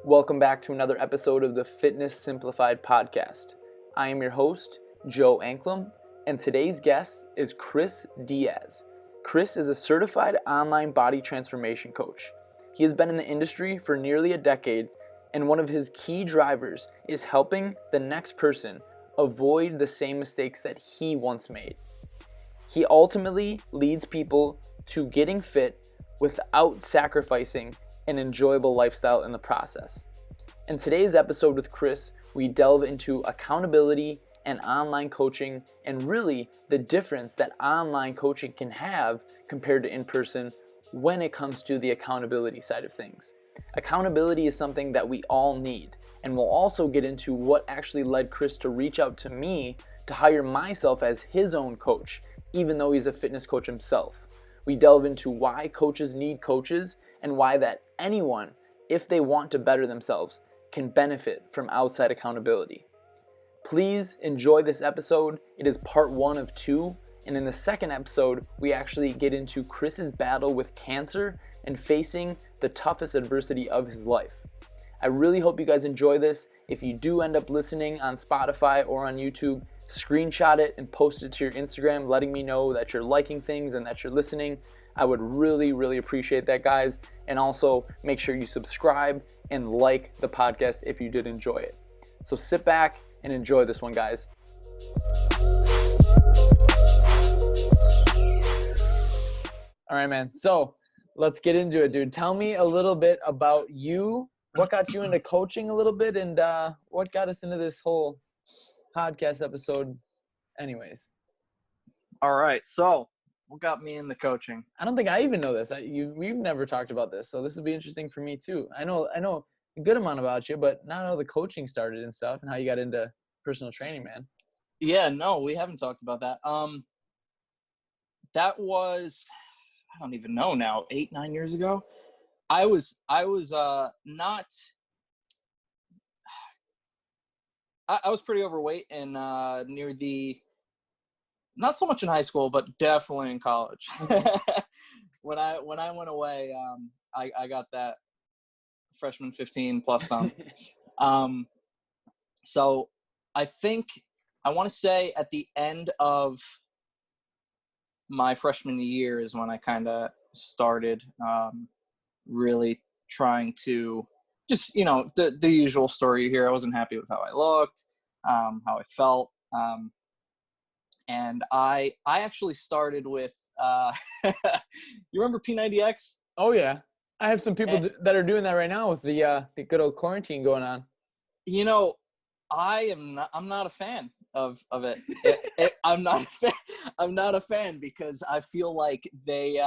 Welcome back to another episode of the Fitness Simplified podcast. I am your host, Joe Anklam, and today's guest is Chris Diaz. Chris is a certified online body transformation coach. He has been in the industry for nearly a decade, and one of his key drivers is helping the next person avoid the same mistakes that he once made. He ultimately leads people to getting fit without sacrificing an enjoyable lifestyle in the process. In today's episode with Chris, we delve into accountability and online coaching and really the difference that online coaching can have compared to in-person when it comes to the accountability side of things. Accountability is something that we all need, and we'll also get into what actually led Chris to reach out to me to hire myself as his own coach, even though he's a fitness coach himself. We delve into why coaches need coaches and why that anyone, if they want to better themselves, can benefit from outside accountability. Please enjoy this episode. It is part 1 of 2, and in the second episode, we actually get into Chris's battle with cancer and facing the toughest adversity of his life. I really hope you guys enjoy this. If you do end up listening on Spotify or on YouTube, screenshot it and post it to your Instagram, letting me know that you're liking things and that you're listening. I would really appreciate that, guys. And also make sure you subscribe and like the podcast if you did enjoy it. So sit back and enjoy this one, guys. All right, man. So let's get into it, dude. Tell me a little bit about you. What got you into coaching a little bit, and what got us into this whole podcast episode anyways? All right. So what got me into coaching? I don't think I even know this. We've never talked about this, so this would be interesting for me too. I know a good amount about you, but not how the coaching started and stuff, and how you got into personal training, man. Yeah, no, we haven't talked about that. That was, I don't even know now, 8-9 years ago. I was not. I was pretty overweight and near the. Not so much in high school, but definitely in college. When I went away, I got that freshman 15 plus some. So I think I want to say at the end of my freshman year is when I kind of started really trying to just, the usual story here. I wasn't happy with how I looked, how I felt. And I actually started with, you remember P90X? Oh yeah, I have some people that are doing that right now with the good old quarantine going on. I'm not a fan of it. I'm not a fan because I feel like they,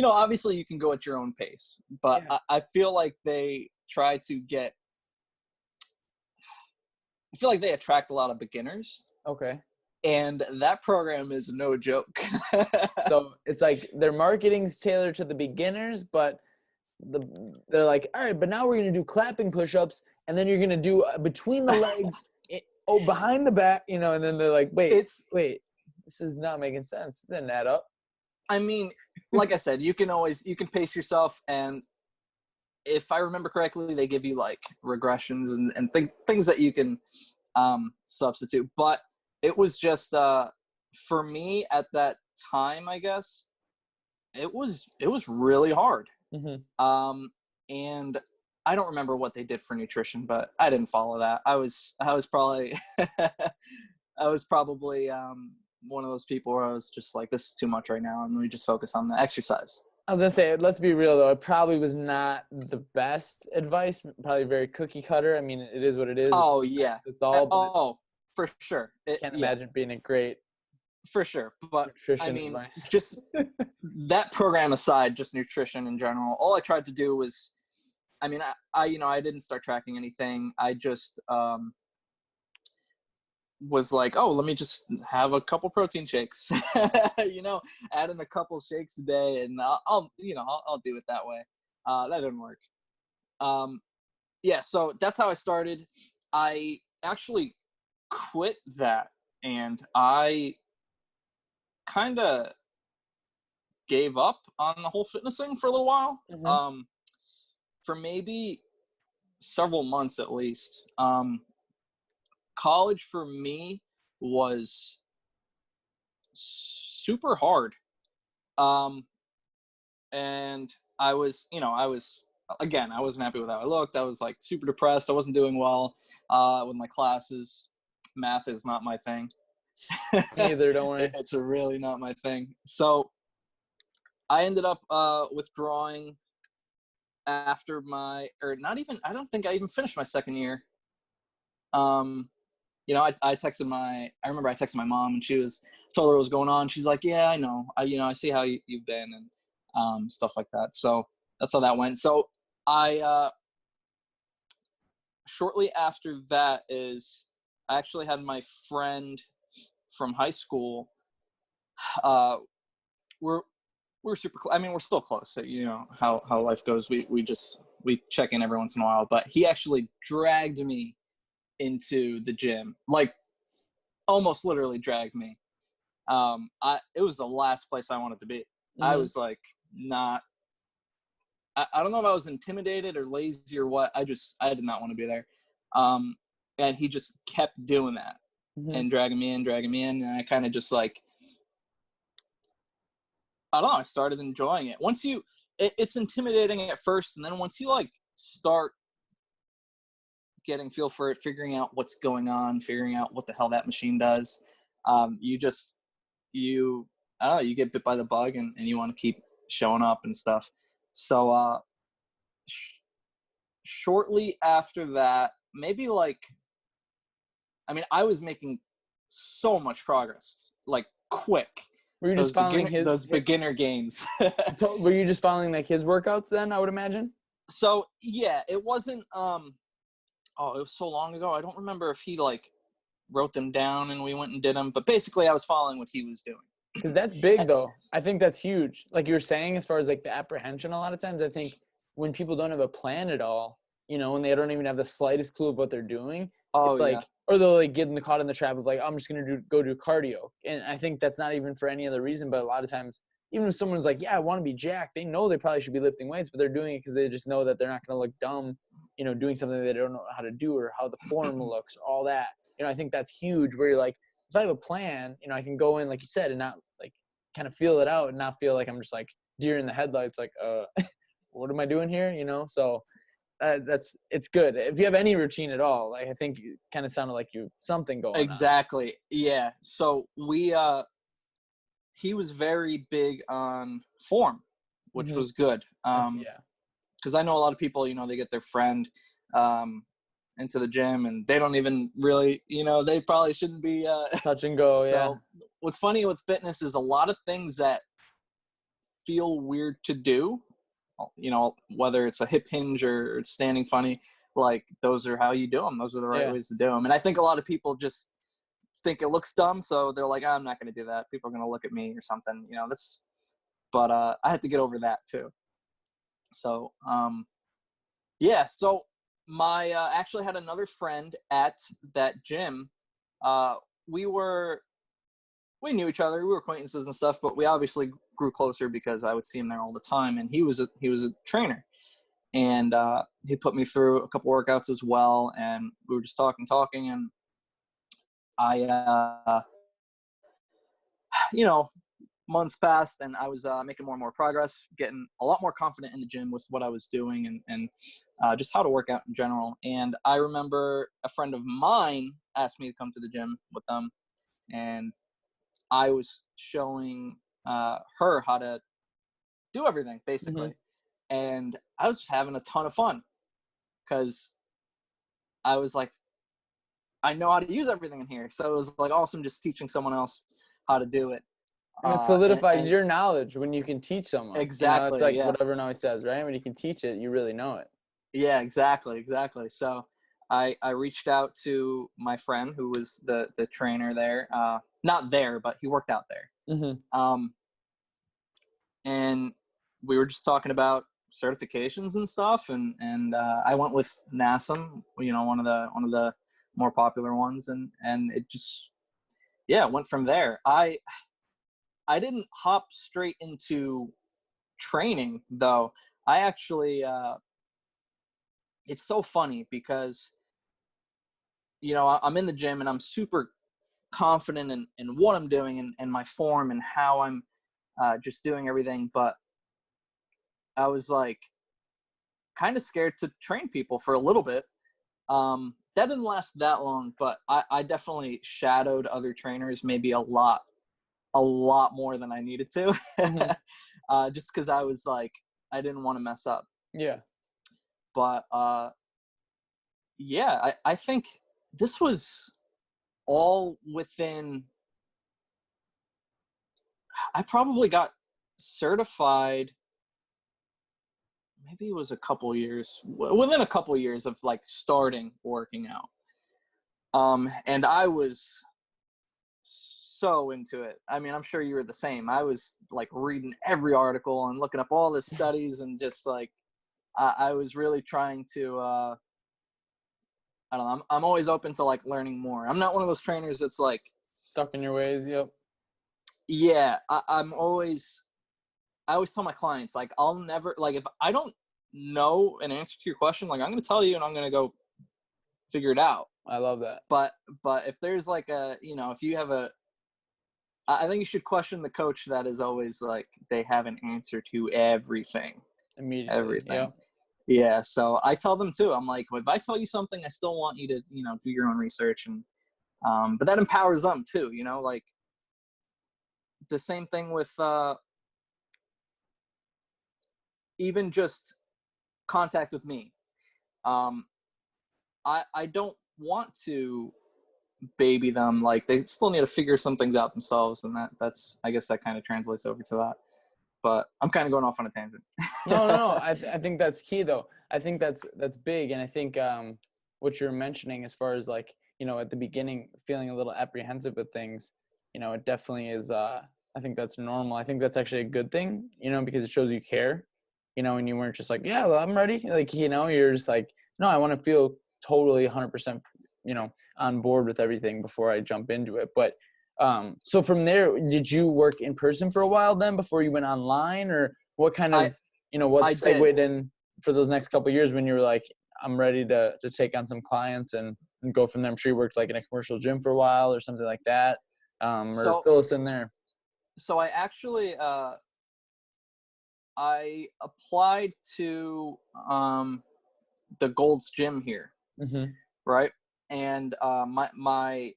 obviously you can go at your own pace, but yeah. I feel like they try to get. I feel like they attract a lot of beginners. Okay. And that program is no joke. So it's like their marketing's tailored to the beginners, but they're like, all right, but now we're going to do clapping push-ups, and then you're going to do between the legs, behind the back, and then they're like, wait, this is not making sense. This doesn't add up. I mean, like I said, you can pace yourself, and if I remember correctly, they give you like regressions and things that you can substitute. But it was just for me at that time, I guess it was really hard. Mm-hmm. And I don't remember what they did for nutrition, but I didn't follow that. I was probably one of those people where I was just like, this is too much right now, and let me just focus on the exercise. I was going to say, let's be real, though. It probably was not the best advice, probably very cookie cutter. I mean, it is what it is. Oh, yeah. It's all. Oh, for sure. Can't imagine being a great. For sure. But, nutrition I mean, advice. Just that program aside, just nutrition in general, all I tried to do was, I mean, I didn't start tracking anything. I just was like, oh, let me just have a couple protein shakes, add in a couple shakes a day, and I'll do it that way. That didn't work. So that's how I started. I actually quit that, and I kind of gave up on the whole fitness thing for a little while. Mm-hmm. for maybe several months at least. College for me was super hard. Um, and I was, again, I wasn't happy with how I looked. I was like super depressed. I wasn't doing well with my classes. Math is not my thing. Neither, don't worry. It's really not my thing. So I ended up withdrawing after I don't think I even finished my second year. I remember I texted my mom, and told her what was going on. She's like, yeah, I know. I see how you've been, and stuff like that. So that's how that went. So I, shortly after that I actually had my friend from high school. We're super close. I mean, we're still close. So, how life goes. We check in every once in a while, but he actually dragged me into the gym, like almost literally dragged me. It was the last place I wanted to be. Mm-hmm. I was like, I don't know if I was intimidated or lazy or what. I did not want to be there. And he just kept doing that, mm-hmm. and dragging me in. And I kind of just like, I don't know, I started enjoying it. It's intimidating at first. And then once you like start getting feel for it, figuring out what's going on, figuring out what the hell that machine does, you get bit by the bug, and you want to keep showing up and stuff. So shortly after that, maybe I was making so much progress, like quick. Were you just following those beginner gains? Were you just following like his workouts then, I would imagine? So yeah, it wasn't it was so long ago. I don't remember if he like wrote them down and we went and did them, but basically I was following what he was doing. Because that's big though. I think that's huge. Like you were saying, as far as like the apprehension, a lot of times I think when people don't have a plan at all, when they don't even have the slightest clue of what they're doing, or they'll like get caught in the trap of like, I'm just going to go do cardio. And I think that's not even for any other reason, but a lot of times, even if someone's like, yeah, I want to be jacked, they know they probably should be lifting weights, but they're doing it because they just know that they're not going to look dumb, doing something they don't know how to do or how the form looks, all that. I think that's huge where you're like, if I have a plan, I can go in, like you said, and not like kind of feel it out and not feel like I'm just like deer in the headlights, like, what am I doing here? So it's good. If you have any routine at all, like I think you kind of sounded like you something going Exactly. On. Yeah. So he was very big on form, which mm-hmm. was good. Because I know a lot of people, they get their friend into the gym and they don't even really, they probably shouldn't be touch and go. So what's funny with fitness is a lot of things that feel weird to do, whether it's a hip hinge or standing funny, like those are how you do them. Those are the right ways to do them. And I think a lot of people just think it looks dumb, so they're like, I'm not going to do that. People are going to look at me or something, but I had to get over that too. So, so my actually had another friend at that gym. We knew each other. We were acquaintances and stuff, but we obviously grew closer because I would see him there all the time. And he was a trainer, and he put me through a couple workouts as well. And we were just talking, and I, months passed, and I was making more and more progress, getting a lot more confident in the gym with what I was doing and just how to work out in general. And I remember a friend of mine asked me to come to the gym with them, and I was showing her how to do everything, basically. Mm-hmm. And I was just having a ton of fun because I was like, I know how to use everything in here. So it was like awesome just teaching someone else how to do it. And it solidifies your knowledge when you can teach someone. Exactly. It's like what everyone always says, right? When you can teach it, you really know it. Yeah, exactly. So I reached out to my friend who was the trainer there. Not there, but he worked out there. Mm-hmm. And we were just talking about certifications and stuff. And I went with NASM, one of the more popular ones. And it just, went from there. I didn't hop straight into training though. I actually it's so funny because, I'm in the gym and I'm super confident in what I'm doing and my form and how I'm just doing everything. But I was like kind of scared to train people for a little bit. That didn't last that long, but I definitely shadowed other trainers maybe a lot more than I needed to. Just because I was like, I didn't want to mess up. Yeah. But yeah, I think this was all within, I probably got certified, maybe it was within a couple years of like starting working out. And I was so into it. I mean, I'm sure you were the same. I was like reading every article and looking up all the studies and just like, I was really trying to, I don't know. I'm always open to like learning more. I'm not one of those trainers that's like Stuck in your ways. Yep. Yeah, I always tell my clients, like, I'll never, like, if I don't know an answer to your question, like, I'm going to tell you and I'm going to go figure it out. I love that. But if there's like if you have I think you should question the coach that is always like, they have an answer to everything. Immediately. Everything. Yep. Yeah. So I tell them too, I'm like, if I tell you something, I still want you to, do your own research. And, but that empowers them too, like the same thing with, even just contact with me. I don't want to baby them. Like, they still need to figure some things out themselves, and that's I guess that kind of translates over to that. But I'm kind of going off on a tangent. No. I think that's key though. I think that's big, and I think what you're mentioning as far as like, at the beginning feeling a little apprehensive with things, it definitely is. I think that's normal. I think that's actually a good thing, because it shows you care, and you weren't just like, yeah, well, I'm ready. Like, you're just like, no, I want to feel totally 100%, on board with everything before I jump into it. But so from there, did you work in person for a while then before you went online, or what kind of, what segued in for those next couple of years when you were like, I'm ready to take on some clients and go from there? I'm sure you worked like in a commercial gym for a while or something like that. Or fill us in there. So I actually, I applied to the Gold's Gym here, right? And my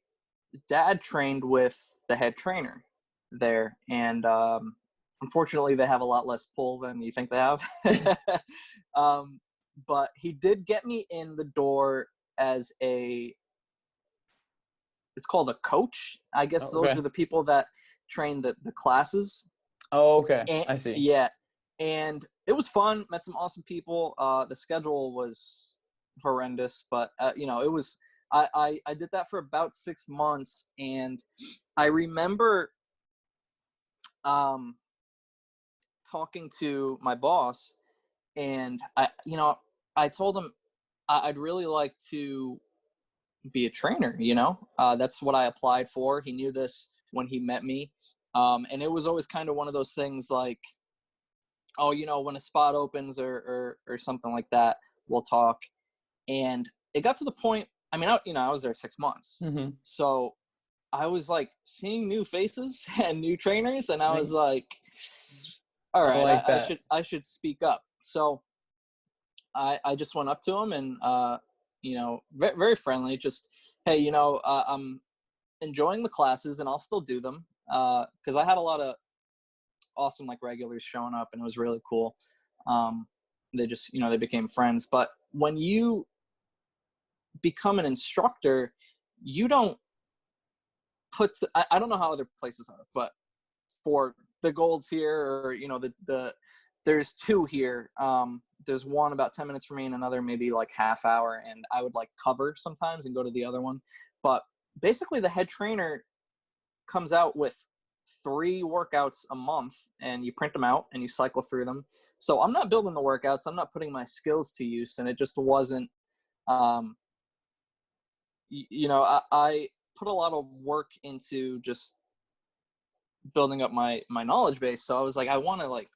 dad trained with the head trainer there, and unfortunately they have a lot less pull than you think they have. But he did get me in the door as it's called a coach, I guess. Those are the people that train the classes. Oh, okay. And, I see. yeah, and it was fun. Met some awesome people. The schedule was horrendous, but it was. I did that for about 6 months, and I remember talking to my boss, and I told him I'd really like to be a trainer. That's what I applied for. He knew this when he met me, and it was always kind of one of those things like, oh, when a spot opens or something like that, we'll talk. And it got to the point, I mean, I was there 6 months. So I was like seeing new faces and new trainers, and I was like, all right, I should speak up. So I just went up to him and, very, very friendly, just, hey, I'm enjoying the classes and I'll still do them. Cause I had a lot of awesome like regulars showing up, and it was really cool. They just, they became friends. But when you become an instructor, you don't I don't know how other places are, but for the Golds here, or there's two here. There's one about 10 minutes from me and another maybe like half hour, and I would like cover sometimes and go to the other one. But basically the head trainer comes out with 3 workouts a month, and you print them out and you cycle through them. So I'm not building the workouts, I'm not putting my skills to use, and it just wasn't, I put a lot of work into just building up my knowledge base. So I was like, I want to like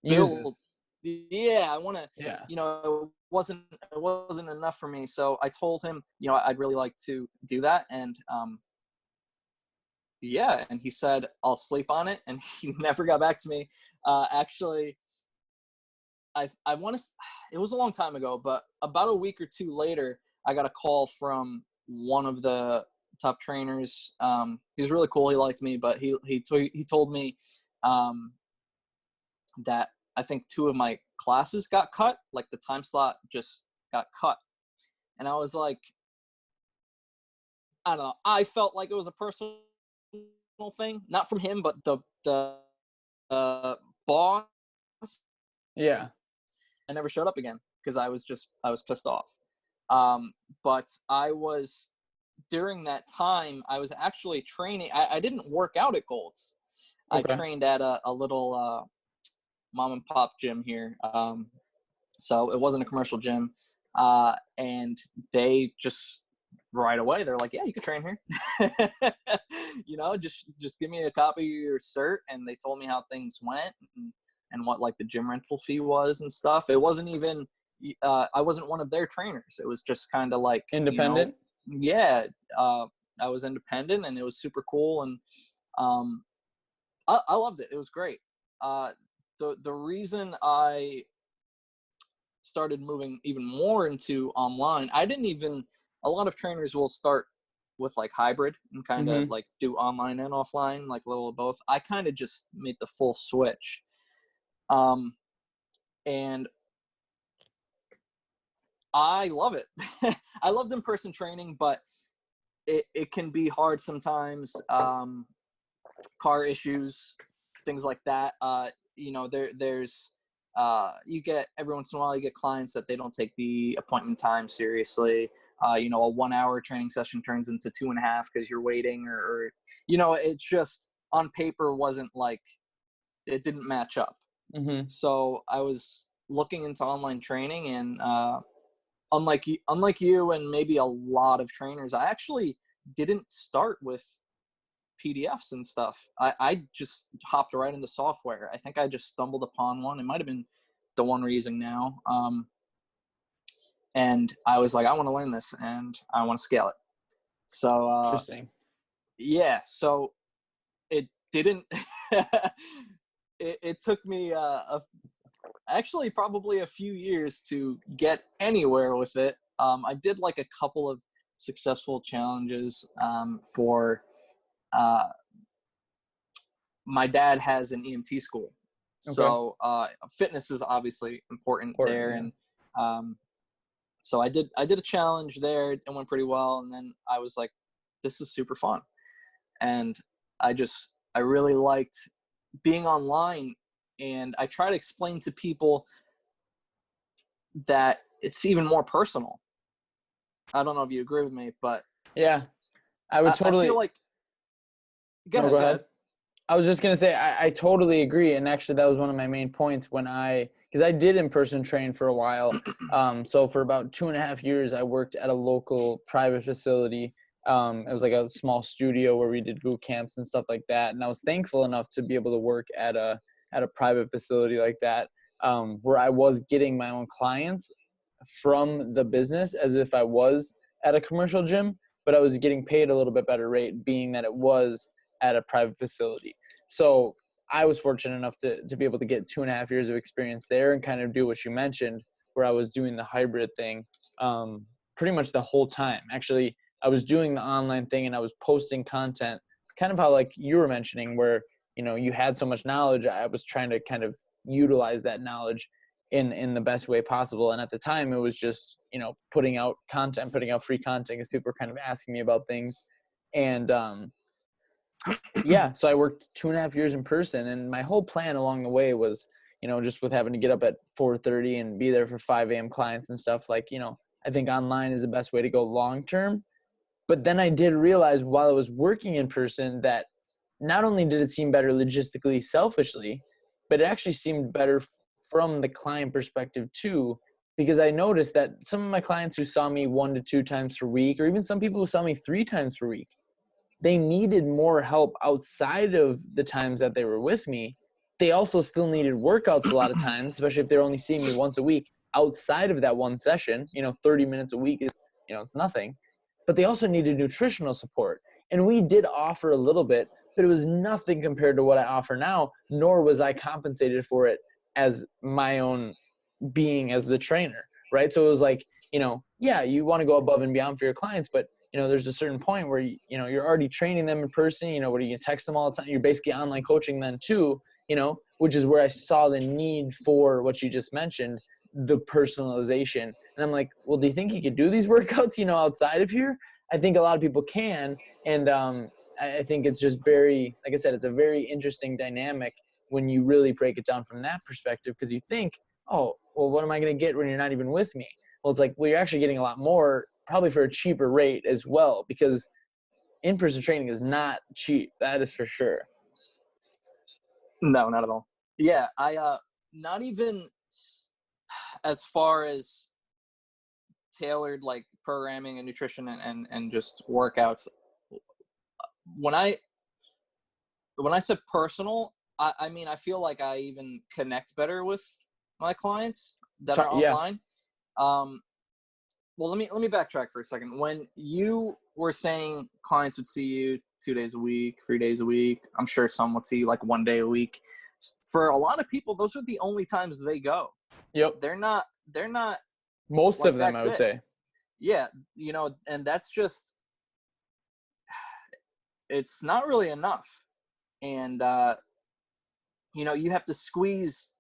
build, yeah, I want to, Yeah. it wasn't enough for me. So I told him, I'd really like to do that. And, yeah. And he said, I'll sleep on it. And he never got back to me. Actually, I want to, it was a long time ago, but about a week or two later, I got a call from one of the top trainers. He was really cool. He liked me, but he told me, that I think two of my classes got cut, like the time slot just got cut. And I was like, I don't know. I felt like it was a personal thing, not from him, but the boss. Yeah. I never showed up again because I was pissed off. But during that time, I was actually training. I didn't work out at Gold's. I Okay. trained at a little mom and pop gym here. So it wasn't a commercial gym. And they just right away, they're like, yeah, you could train here. Just give me a copy of your cert. And they told me how things went and what like the gym rental fee was and stuff. It wasn't even, I wasn't one of their trainers. It was just kind of like, Independent? yeah, I was independent and it was super cool. And I loved it. It was great. The reason I started moving even more into online, a lot of trainers will start with like hybrid and kind of Mm-hmm. like do online and offline, like a little of both. I kind of just made the full switch. And I love it. I loved in-person training, but it can be hard sometimes. Car issues, things like that. There's you get every once in a while you get clients that they don't take the appointment time seriously. A 1 hour training session turns into 2.5 because you're waiting, or it just on paper wasn't like it didn't match up. Mm-hmm. So I was looking into online training, and unlike you and maybe a lot of trainers, I actually didn't start with PDFs and stuff. I just hopped right into software. I think I just stumbled upon one. It might have been the one we're using now. And I was like, I want to learn this and I want to scale it. So, Interesting. yeah, so it didn't, it took me, actually probably a few years to get anywhere with it. I did like a couple of successful challenges, for, my dad has an EMT school. Okay. So fitness is obviously important Important, there. yeah. And so I did a challenge there. It went pretty well. And then I was like, this is super fun. And I really liked being online. And I try to explain to people that it's even more personal. I don't know if you agree with me, but Yeah. I would I feel totally. like, No, go go ahead. ahead. I was just gonna say I totally agree, and actually that was one of my main points because I did in-person train for a while. So for about 2.5 years, I worked at a local private facility. It was like a small studio where we did boot camps and stuff like that, and I was thankful enough to be able to work at a private facility like that, where I was getting my own clients from the business as if I was at a commercial gym, but I was getting paid a little bit better rate, being that it was at a private facility. So I was fortunate enough to be able to get 2.5 years of experience there and kind of do what you mentioned, where I was doing the hybrid thing pretty much the whole time. Actually, I was doing the online thing and I was posting content, kind of how like you were mentioning, where you had so much knowledge. I was trying to kind of utilize that knowledge in the best way possible. And at the time, it was just putting out content, putting out free content, because people were kind of asking me about things. And yeah, so I worked 2.5 years in person, and my whole plan along the way was, just with having to get up at 4:30 and be there for 5 a.m. clients and stuff, like, I think online is the best way to go long term. But then I did realize while I was working in person that not only did it seem better logistically, selfishly, but it actually seemed better from the client perspective too, because I noticed that some of my clients who saw me 1 to 2 times per week, or even some people who saw me 3 times per week, they needed more help outside of the times that they were with me. they also still needed workouts a lot of times, especially if they're only seeing me once a week outside of that one session. 30 minutes a week is, it's nothing. But they also needed nutritional support. And we did offer a little bit, but it was nothing compared to what I offer now, nor was I compensated for it as my own being as the trainer, right? So it was like, yeah, you want to go above and beyond for your clients, but there's a certain point where you're already training them in person, where you can text them all the time. You're basically online coaching them too, which is where I saw the need for what you just mentioned, the personalization. And I'm like, well, do you think you could do these workouts, outside of here? I think a lot of people can. And I think it's just very, like I said, it's a very interesting dynamic when you really break it down from that perspective, because you think, oh, well, what am I going to get when you're not even with me? Well, it's like, well, you're actually getting a lot more, probably for a cheaper rate as well, because in-person training is not cheap. That is for sure. No, not at all. Yeah, I not even as far as tailored like programming and nutrition and just workouts. When I said personal, I mean, I feel like I even connect better with my clients that are online. Well, let me backtrack for a second. When you were saying clients would see you 2 days a week, 3 days a week, I'm sure some would see you like 1 day a week. For a lot of people, those are the only times they go. Yep. They're not most like, of them, I would say. Yeah, and that's just, it's not really enough. And you have to squeeze,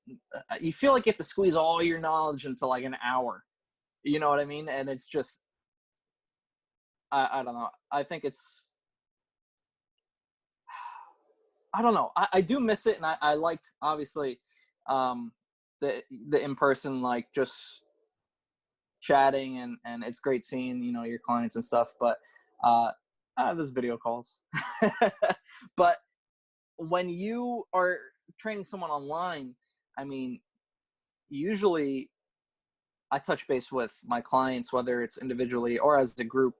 you feel like you have to squeeze all your knowledge into like an hour. You know what I mean? And it's just, I don't know. I think it's, I don't know. I do miss it. And I liked, obviously, the in-person, like just chatting and it's great seeing, your clients and stuff, but there's video calls. But when you are training someone online, I mean, usually I touch base with my clients, whether it's individually or as a group,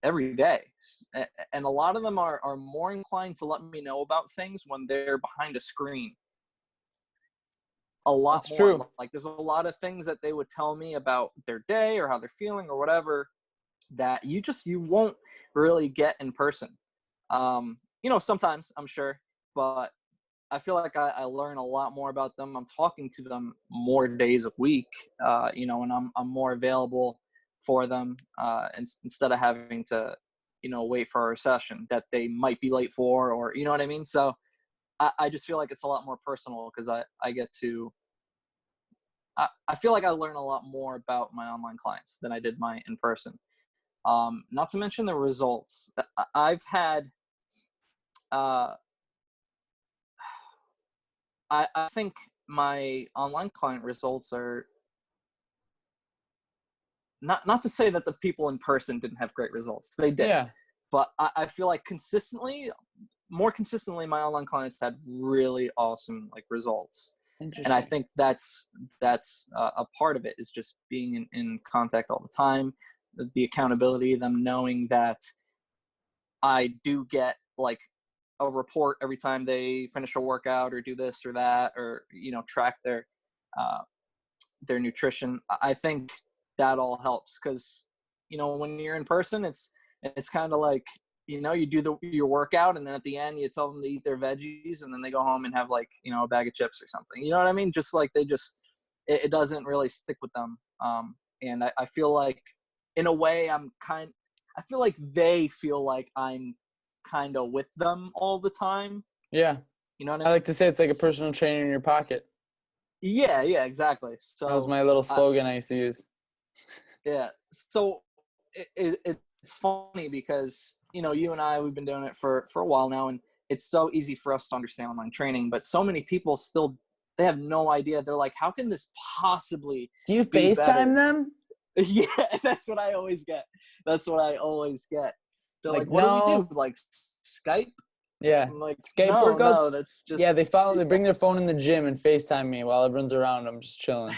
every day. And a lot of them are more inclined to let me know about things when they're behind a screen. A lot That's more. true. Like there's a lot of things that they would tell me about their day or how they're feeling or whatever that you won't really get in person. Sometimes I'm sure, but I feel like I learn a lot more about them. I'm talking to them more days a week, and I'm more available for them instead of having to, wait for a session that they might be late for, or, you know what I mean? So I just feel like it's a lot more personal because I get to, I feel like I learn a lot more about my online clients than I did my in-person. Not to mention the results. I've had, I think my online client results are not to say that the people in person didn't have great results. They did. Yeah. But I feel like more consistently, my online clients had really awesome like results. And I think that's a part of it is just being in contact all the time, the accountability, them knowing that I do get like a report every time they finish a workout or do this or that, or, track their nutrition. I think that all helps because, when you're in person, it's kind of like, you do your workout and then at the end you tell them to eat their veggies and then they go home and have like, a bag of chips or something. You know what I mean? Just like it doesn't really stick with them. And I feel like in a way I feel like they feel like I'm kind of with them all the time. Yeah. You know what I mean? I like to say it's like a personal trainer in your pocket. Yeah, exactly. So that was my little slogan I used to use. Yeah. So it's funny because, you and I, we've been doing it for a while now, and it's so easy for us to understand online training, but so many people still, they have no idea. They're like, how can this possibly Do you be FaceTime better? them? Yeah, that's what I always get. They're like, what no. do we do? Like Skype? Yeah. I'm like, Skype workouts? No, that's just. Yeah, they bring their phone in the gym and FaceTime me while everyone's around. I'm just chilling.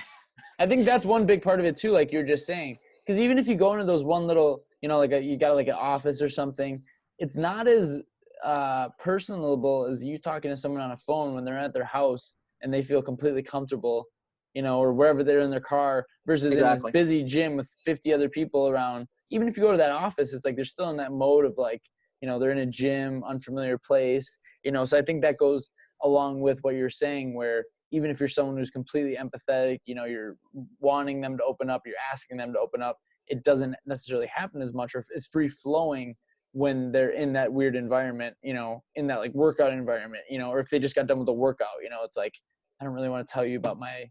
I think that's one big part of it too, like you're just saying. Because even if you go into those one little, you got like an office or something, it's not as personable as you talking to someone on a phone when they're at their house and they feel completely comfortable, or wherever they're in their car, versus in this Exactly. busy gym with 50 other people around. Even if you go to that office, it's like they're still in that mode of like, they're in a gym, unfamiliar place, so I think that goes along with what you're saying, where even if you're someone who's completely empathetic, you're wanting them to open up, you're asking them to open up, it doesn't necessarily happen as much, or it's free flowing when they're in that weird environment, in that like workout environment, or if they just got done with a workout, it's like, I don't really want to tell you about my,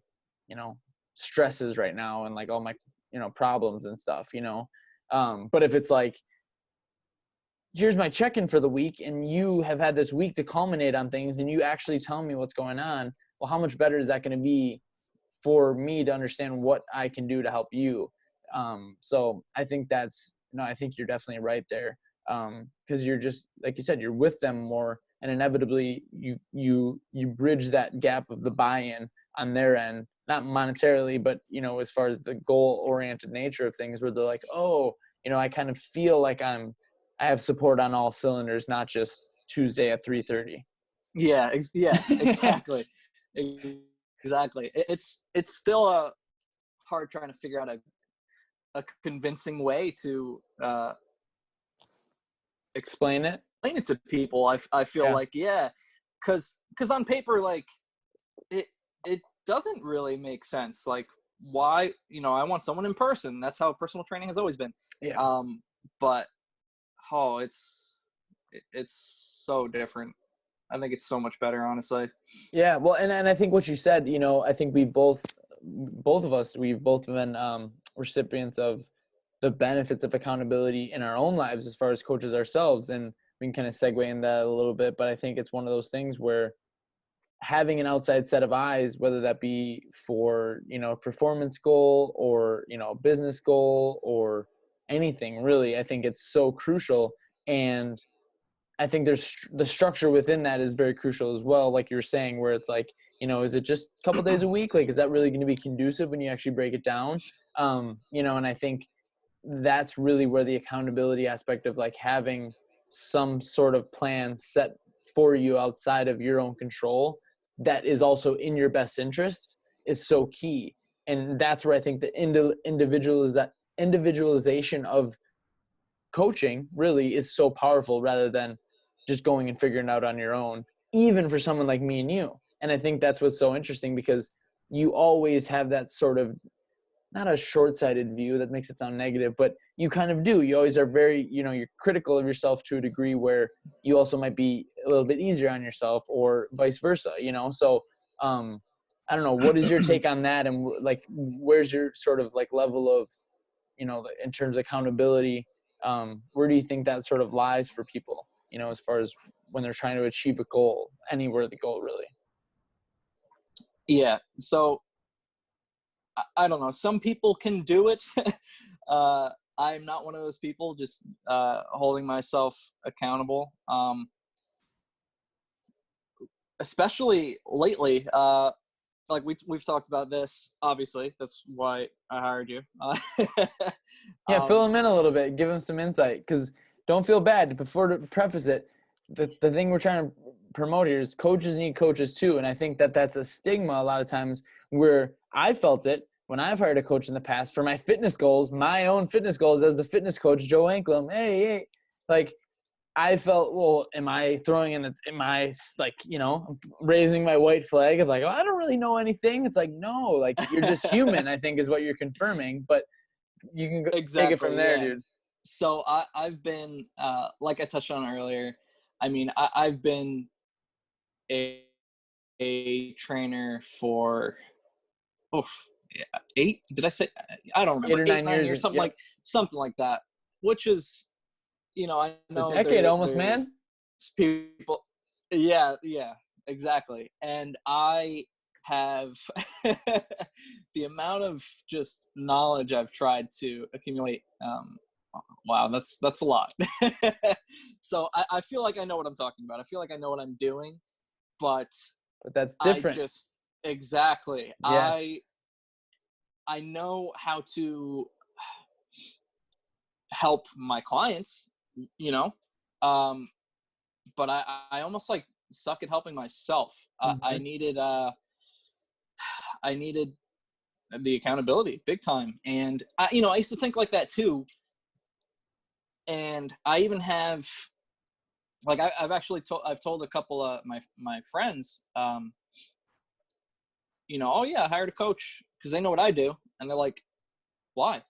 stresses right now and like all my, problems and stuff, but if it's like, here's my check-in for the week and you have had this week to culminate on things and you actually tell me what's going on, well, how much better is that going to be for me to understand what I can do to help you? So I think I think you're definitely right there. Cause you're just, like you said, you're with them more, and inevitably you bridge that gap of the buy-in on their end, not monetarily, but, as far as the goal oriented nature of things, where they're like, oh, I kind of feel like I have support on all cylinders, not just Tuesday at 3:30. Yeah, exactly. Exactly. It's still hard trying to figure out a convincing way to Explain it. explain it to people. I feel Yeah. like, yeah, because on paper, like it doesn't really make sense. Like, why, I want someone in person. That's how personal training has always been. Yeah. But it's so different. I think it's so much better, honestly. Yeah. Well, and I think what you said, I think we've both of us, we've both been recipients of the benefits of accountability in our own lives as far as coaches ourselves. And we can kind of segue in that a little bit, but I think it's one of those things where having an outside set of eyes, whether that be for, a performance goal or, a business goal or anything really, I think it's so crucial. And I think there's the structure within that is very crucial as well. Like you were saying, where it's like, is it just a couple days a week? Like, is that really going to be conducive when you actually break it down? And I think that's really where the accountability aspect of like having some sort of plan set for you outside of your own control that is also in your best interests is so key. And that's where I think the individualization of coaching really is so powerful, rather than just going and figuring it out on your own, even for someone like me and you. And I think that's what's so interesting, because you always have that sort of, not a short-sighted view, that makes it sound negative, but you kind of do. You always are very, you're critical of yourself to a degree where you also might be a little bit easier on yourself, or vice versa, So, I don't know, what is your take on that? And like, where's your sort of like level of, in terms of accountability, where do you think that sort of lies for people, as far as when they're trying to achieve a goal, any worthy goal, really? Yeah. So I don't know. Some people can do it. I'm not one of those people, just holding myself accountable. Especially lately, like we've talked about this. Obviously, that's why I hired you. Yeah, fill them in a little bit, give them some insight, because don't feel bad. Before to preface it, the thing we're trying to promote here is coaches need coaches too, and I think that that's a stigma a lot of times, where I felt it when I've hired a coach in the past for my fitness goals, my own fitness goals as the fitness coach, Joe Anklam. Hey, like I felt, well, am I throwing in, am I like, raising my white flag of like, oh, I don't really know anything. It's like, no, like you're just human, I think is what you're confirming, but you can take it from there, yeah. dude. So I've been, like I touched on earlier, I mean, I've been a trainer for, yeah, 8, did I say? I don't remember. 8 or 8, 9 9 years. years, something Yep. like that, which is, I A know decade almost, there's man. people. Yeah, exactly. And I have the amount of just knowledge I've tried to accumulate. Wow, that's a lot. So I feel like I know what I'm talking about. I feel like I know what I'm doing, but But that's I different. just, exactly. Yes. I know how to help my clients, um, but I almost like suck at helping myself. I needed the accountability big time. And I used to think like that too. And I even have, like, I've told a couple of my friends, oh yeah, I hired a coach because they know what I do. And they're like, why?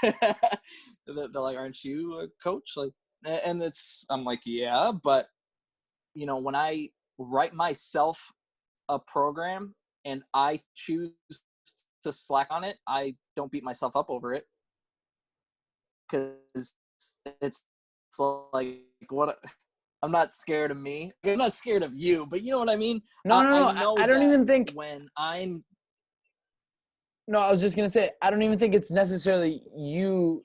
They're like, aren't you a coach? Like, and I'm like, yeah, but when I write myself a program and I choose to slack on it, I don't beat myself up over it, because it's like, what? I'm not scared of me. I'm not scared of you, but you know what I mean? No. I know I don't even think when I'm. No, I was just going to say, I don't even think it's necessarily you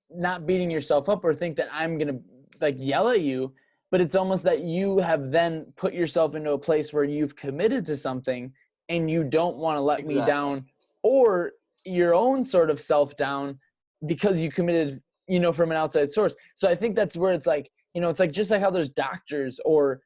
not beating yourself up or think that I'm going to like yell at you, but it's almost that you have then put yourself into a place where you've committed to something and you don't want to let me down, or your own sort of self down because you committed, from an outside source. So I think that's where it's like, it's like, just like how there's doctors or,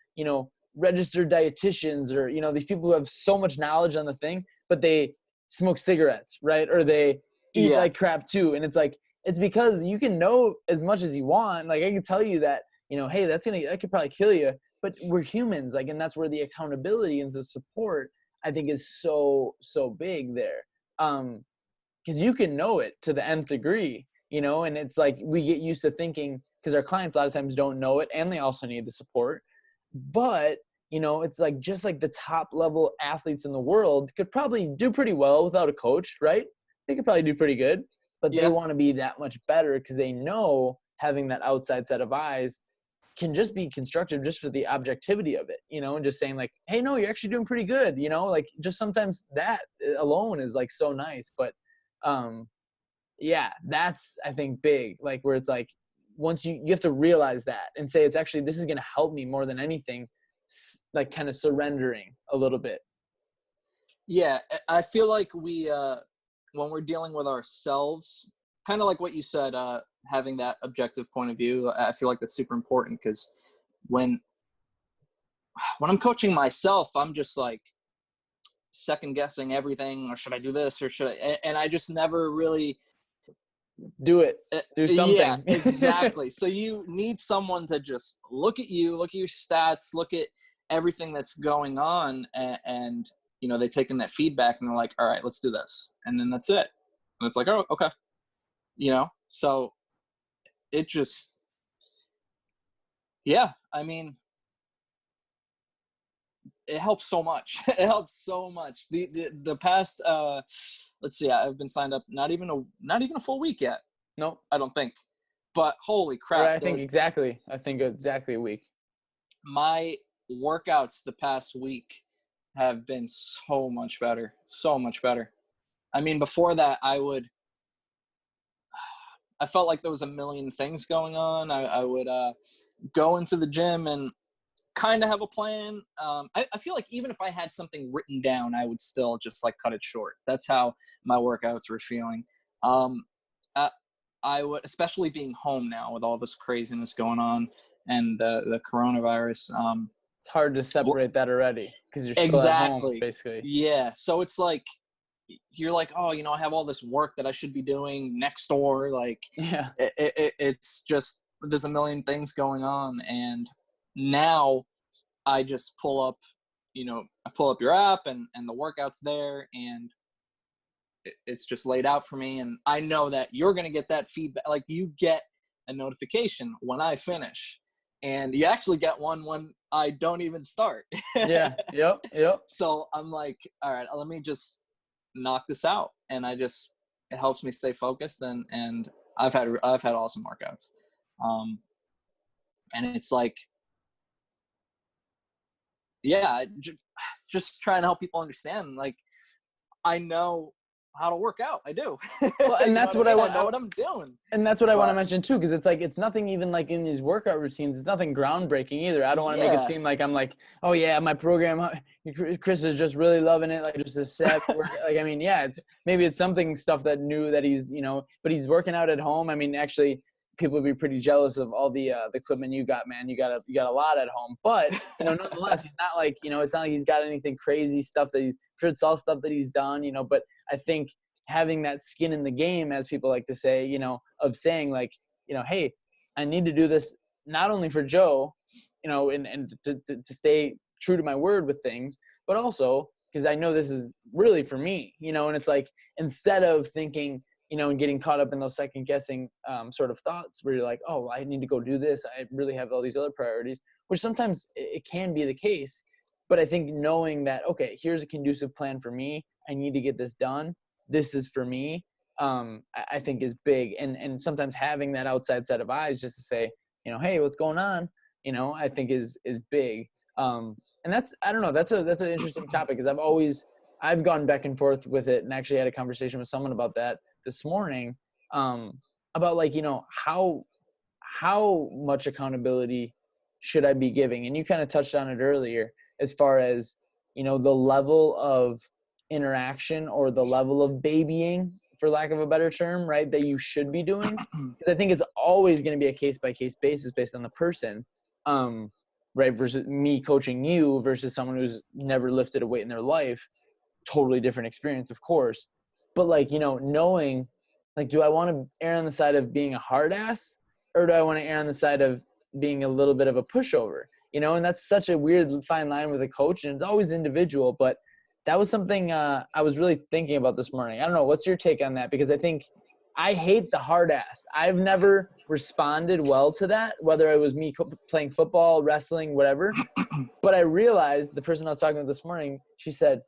registered dietitians or, these people who have so much knowledge on the thing, but they smoke cigarettes, right? Or they eat like crap too. And it's like, it's because you can know as much as you want. Like I can tell you that, hey, that could probably kill you, but we're humans. Like, and that's where the accountability and the support, I think, is so big there. Cause you can know it to the nth degree, and it's like, we get used to thinking, cause our clients a lot of times don't know it and they also need the support. But, it's like, just like the top level athletes in the world could probably do pretty well without a coach, right? They could probably do pretty good, but they want to be that much better because they know having that outside set of eyes can just be constructive just for the objectivity of it, and just saying like, hey, no, you're actually doing pretty good, like just sometimes that alone is like so nice. But that's, I think, big, like where it's like, once you have to realize that and say, it's actually, this is going to help me more than anything, like kind of surrendering a little bit. Yeah. I feel like when we're dealing with ourselves, kind of like what you said, having that objective point of view, I feel like that's super important, because when I'm coaching myself, I'm just like second guessing everything, or should I do this, or should I, and I just never really do something. Yeah, exactly. So you need someone to just look at you, look at your stats, look at everything that's going on, and they take in that feedback and they're like, all right, let's do this. And then that's it. And it's like, oh, okay. So it just, I mean, it helps so much. It helps so much. The past, let's see, I've been signed up not even a full week yet. No, I don't think. But holy crap! Or I think exactly a week. My workouts the past week have been so much better. So much better. I mean, before that, I felt like there was a million things going on. I would go into the gym and kind of have a plan. I feel like even if I had something written down, I would still just like cut it short. That's how my workouts were feeling. I would, especially being home now with all this craziness going on and the coronavirus. It's hard to separate that already because you're still at home, basically. Yeah. So it's like, you're like, oh, I have all this work that I should be doing next door. Like, it's just, there's a million things going on. And now I just pull up your app and the workout's there, and it's just laid out for me. And I know that you're going to get that feedback. Like, you get a notification when I finish, and you actually get one when I don't even start. Yeah. Yep. So I'm like, all right, let me just knock this out. And it helps me stay focused. And I've had awesome workouts. And it's like, just trying to help people understand. Like, I know how to work out. I do. Well, and that's what I want. I know what I'm doing. And that's what I want to mention too, because it's like, it's nothing even like in these workout routines, it's nothing groundbreaking either. I don't want to make it seem like I'm like, oh yeah, my program, Chris is just really loving it, like just a set. Like, I mean, yeah, it's something stuff that new that he's, but he's working out at home. I mean, actually, people would be pretty jealous of all the equipment you got, man. You got a lot at home, but nonetheless, he's not like, it's not like he's got anything crazy stuff that he's, I'm sure it's all stuff that he's done, but I think having that skin in the game, as people like to say, of saying like, hey, I need to do this not only for Joe, and to stay true to my word with things, but also because I know this is really for me, and it's like, instead of thinking, and getting caught up in those second guessing sort of thoughts where you're like, oh, I need to go do this. I really have all these other priorities, which sometimes it can be the case. But I think knowing that, okay, here's a conducive plan for me. I need to get this done. This is for me. I think is big. And sometimes having that outside set of eyes just to say, hey, what's going on? I think is big. And that's, I don't know, that's an interesting topic, because I've gone back and forth with it, and actually had a conversation with someone about that this morning, about like, how much accountability should I be giving? And you kind of touched on it earlier, as far as, the level of interaction or the level of babying, for lack of a better term, right, that you should be doing. Because I think it's always going to be a case-by-case basis based on the person, right, versus me coaching you versus someone who's never lifted a weight in their life. Totally different experience, of course. But like, knowing, like, do I want to err on the side of being a hard ass, or do I want to err on the side of being a little bit of a pushover? And that's such a weird fine line with a coach, and it's always individual. But that was something I was really thinking about this morning. I don't know, what's your take on that? Because I think I hate the hard ass. I've never responded well to that, whether it was me playing football, wrestling, whatever. But I realized, the person I was talking with this morning, she said,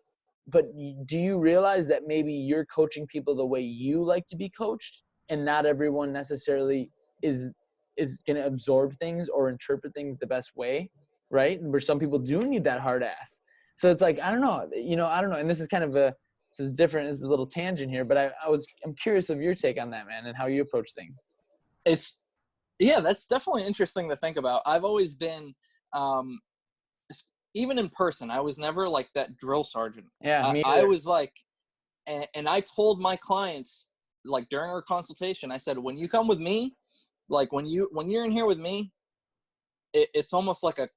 but do you realize that maybe you're coaching people the way you like to be coached, and not everyone necessarily is going to absorb things or interpret things the best way, right? Where some people do need that hard ass. So it's like, I don't know. And this is kind of this is different. This is a little tangent here, but I'm curious of your take on that, man, and how you approach things. That's definitely interesting to think about. I've always been, even in person, I was never like that drill sergeant. Yeah, me I was like, and I told my clients, like, during our consultation, I said, when you come with me, like when you're in here with me, it's almost like a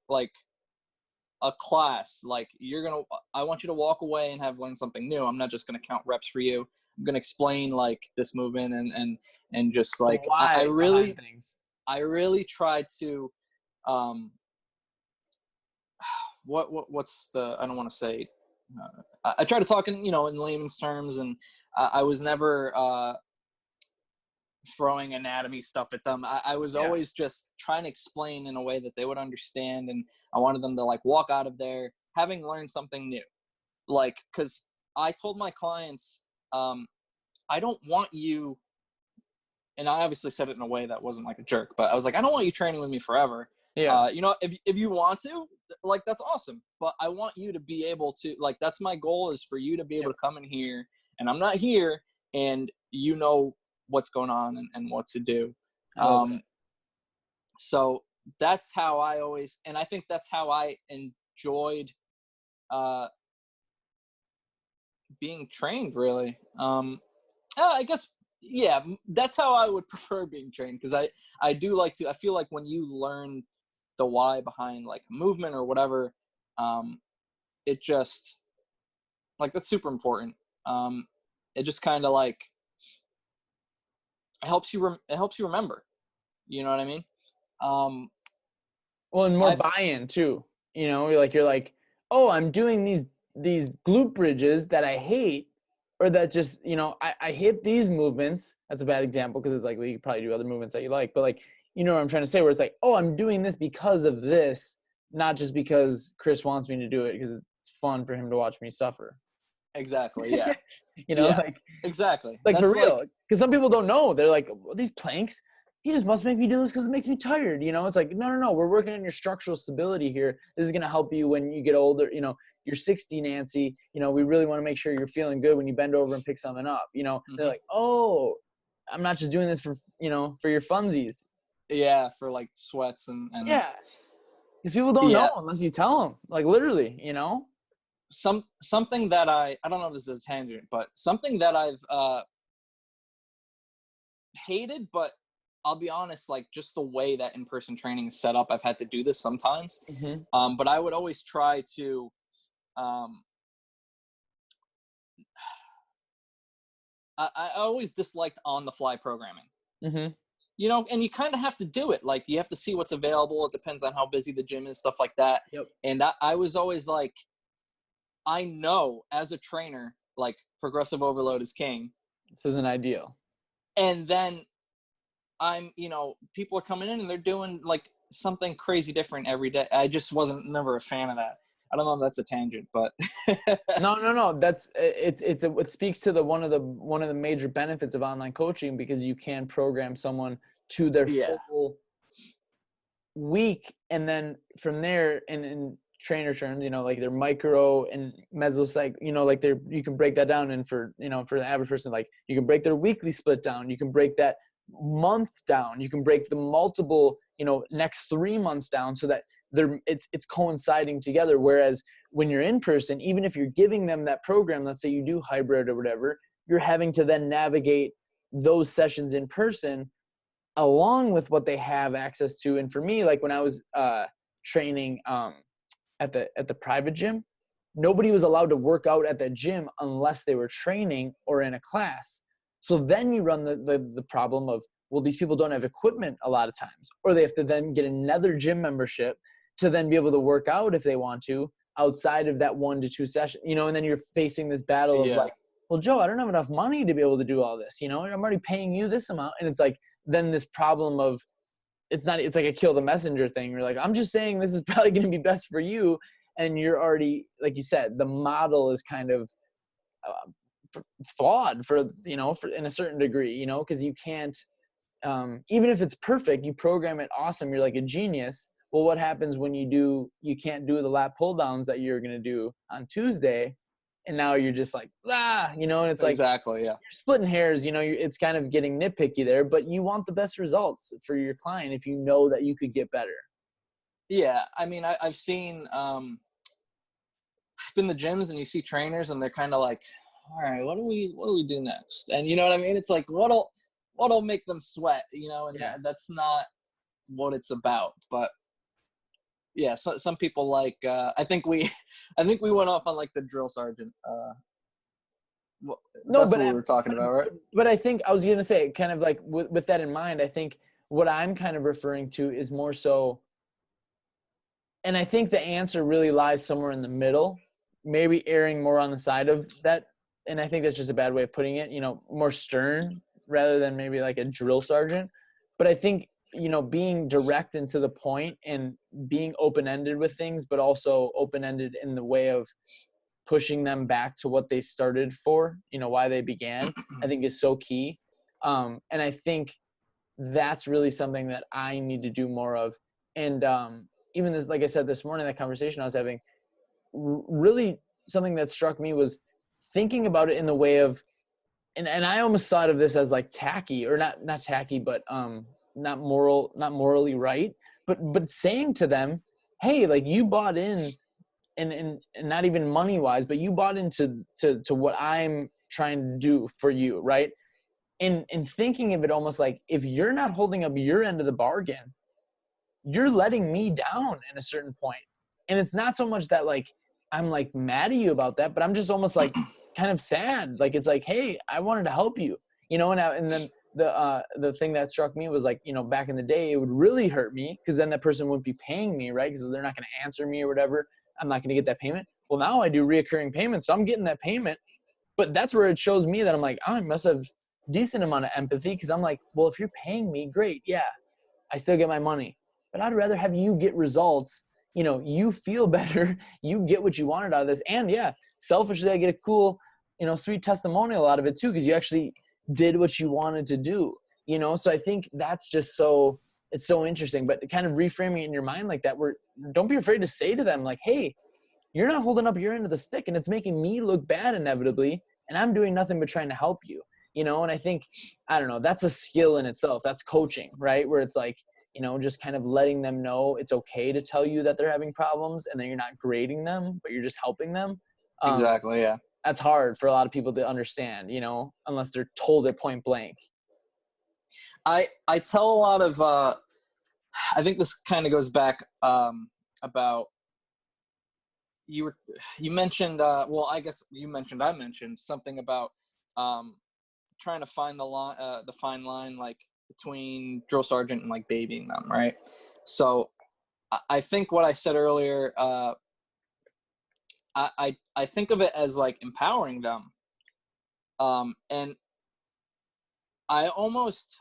class. Like, I want you to walk away and have learned something new. I'm not just going to count reps for you. I'm going to explain like this movement and just like, I really try to, what's the, I don't want to say, I try to talk in layman's terms, and I was never throwing anatomy stuff at them. I was always just trying to explain in a way that they would understand, and I wanted them to like walk out of there having learned something new. Like, because I told my clients, I don't want you, and I obviously said it in a way that wasn't like a jerk, but I was like, I don't want you training with me forever. Yeah. If you want to, like, that's awesome. But I want you to be able to, like, that's my goal, is for you to be able to come in here, and I'm not here, and what's going on and what to do. So that's how I always, and I think that's how I enjoyed being trained, really. I guess, yeah, that's how I would prefer being trained, because I do like to, I feel like when you learn the why behind like a movement or whatever, it just, like, that's super important. It just kind of like, it helps you remember, you know what I mean? Well, and more buy-in too, you're like, oh, I'm doing these glute bridges that I hate, or that just, I hate these movements. That's a bad example, because it's like, well, you could probably do other movements that you like, but like, what I'm trying to say, where it's like, oh, I'm doing this because of this, not just because Chris wants me to do it because it's fun for him to watch me suffer. Exactly. Yeah. Like, exactly. Like, that's for real. Because some people don't know. They're like, well, these planks, he just must make me do this because it makes me tired. It's like, no. We're working on your structural stability here. This is going to help you when you get older. You're 60, Nancy. We really want to make sure you're feeling good when you bend over and pick something up. Mm-hmm. They're like, oh, I'm not just doing this for, for your funsies. Yeah, for like sweats and yeah. Because people don't know unless you tell them. Like, literally, something that I don't know if this is a tangent, but something that I've hated but I'll be honest, like just the way that in-person training is set up, I've had to do this sometimes. Mm-hmm. But I would always try to, um, I always disliked on-the-fly programming. Mm-hmm. You know, and you kind of have to do it. Like, you have to see what's available. It depends on how busy the gym is, stuff like that. Yep. And I was always like, I know as a trainer, like, progressive overload is king. This isn't ideal. And then people are coming in and they're doing like something crazy different every day. I just wasn't never a fan of that. I don't know if that's a tangent, but No. It speaks to one of the major benefits of online coaching, because you can program someone to their yeah, full week, and then from there, in trainer terms, like their micro and meso, like you can break that down. And for the average person, like you can break their weekly split down, you can break that month down, you can break the multiple next 3 months down, so that it's coinciding together. Whereas when you're in person, even if you're giving them that program, let's say you do hybrid or whatever, you're having to then navigate those sessions in person along with what they have access to. And for me, like when I was training at the private gym, nobody was allowed to work out at the gym unless they were training or in a class. So then you run the problem of, well, these people don't have equipment a lot of times, or they have to then get another gym membership to then be able to work out if they want to outside of that 1 to 2 session, and then you're facing this battle of like, well, Joe, I don't have enough money to be able to do all this, I'm already paying you this amount. And it's like, then this problem of, it's like a kill the messenger thing. You're like, I'm just saying this is probably going to be best for you. And you're already, like you said, the model is kind of, it's flawed for in a certain degree, because you can't, even if it's perfect, you program it awesome, you're like a genius. Well, what happens when you can't do the lat pull downs that you're going to do on Tuesday? And now you're just like, and it's like, exactly. Yeah. you're splitting hairs, it's kind of getting nitpicky there, but you want the best results for your client if you know that you could get better. Yeah. I mean, I've seen, I've been to gyms and you see trainers and they're kind of like, all right, what do we do next? And you know what I mean? It's like, what'll make them sweat, and that's not what it's about. But yeah, so some people like, I think we went off on like the drill sergeant. That's what we were talking about, right? But I think I was going to say, kind of like with that in mind, I think what I'm kind of referring to is more so, and I think the answer really lies somewhere in the middle, maybe erring more on the side of that. And I think that's just a bad way of putting it, more stern rather than maybe like a drill sergeant. But I think, being direct and to the point and being open-ended with things, but also open-ended in the way of pushing them back to what they started for, why they began, I think is so key. And I think that's really something that I need to do more of. And even this, like I said, this morning, that conversation I was having, really something that struck me was thinking about it in the way of, and I almost thought of this as like tacky, or not tacky, but not morally right, but saying to them, hey, like you bought in, and not even money wise, but you bought into to what I'm trying to do for you, right? And thinking of it almost like, if you're not holding up your end of the bargain, you're letting me down in a certain point. And it's not so much that like I'm like mad at you about that, but I'm just almost like kind of sad. Like, it's like, hey, I wanted to help you, and then the thing that struck me was like, back in the day, it would really hurt me, because then that person wouldn't be paying me, right? Because they're not going to answer me or whatever. I'm not going to get that payment. Well, now I do reoccurring payments, so I'm getting that payment. But that's where it shows me that I'm like, oh, I must have decent amount of empathy, because I'm like, well, if you're paying me, great, yeah, I still get my money. But I'd rather have you get results. You feel better, you get what you wanted out of this. And yeah, selfishly, I get a cool, sweet testimonial out of it too, because you actually did what you wanted to do, So I think that's just it's so interesting. But kind of reframing it in your mind like that, don't be afraid to say to them like, hey, you're not holding up your end of the stick, and it's making me look bad inevitably, and I'm doing nothing but trying to help you, And I think, I don't know, that's a skill in itself. That's coaching, right? Where it's like, just kind of letting them know it's okay to tell you that they're having problems, and then you're not grading them, but you're just helping them. Exactly. Yeah. That's hard for a lot of people to understand, unless they're told it point blank. I tell a lot of I think this kind of goes back about you mentioned well, I guess I mentioned something about trying to find the fine line, like between drill sergeant and like babying them, right? So I think what I said earlier, I think of it as like empowering them, and I almost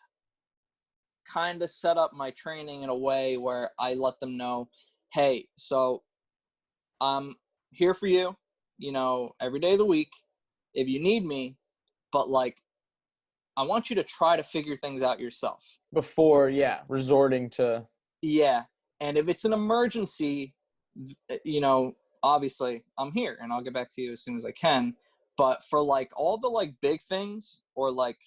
kind of set up my training in a way where I let them know, hey, so I'm here for you, every day of the week if you need me, but like I want you to try to figure things out yourself before, resorting to. Yeah. And if it's an emergency, obviously I'm here and I'll get back to you as soon as I can. But for like all the like big things or like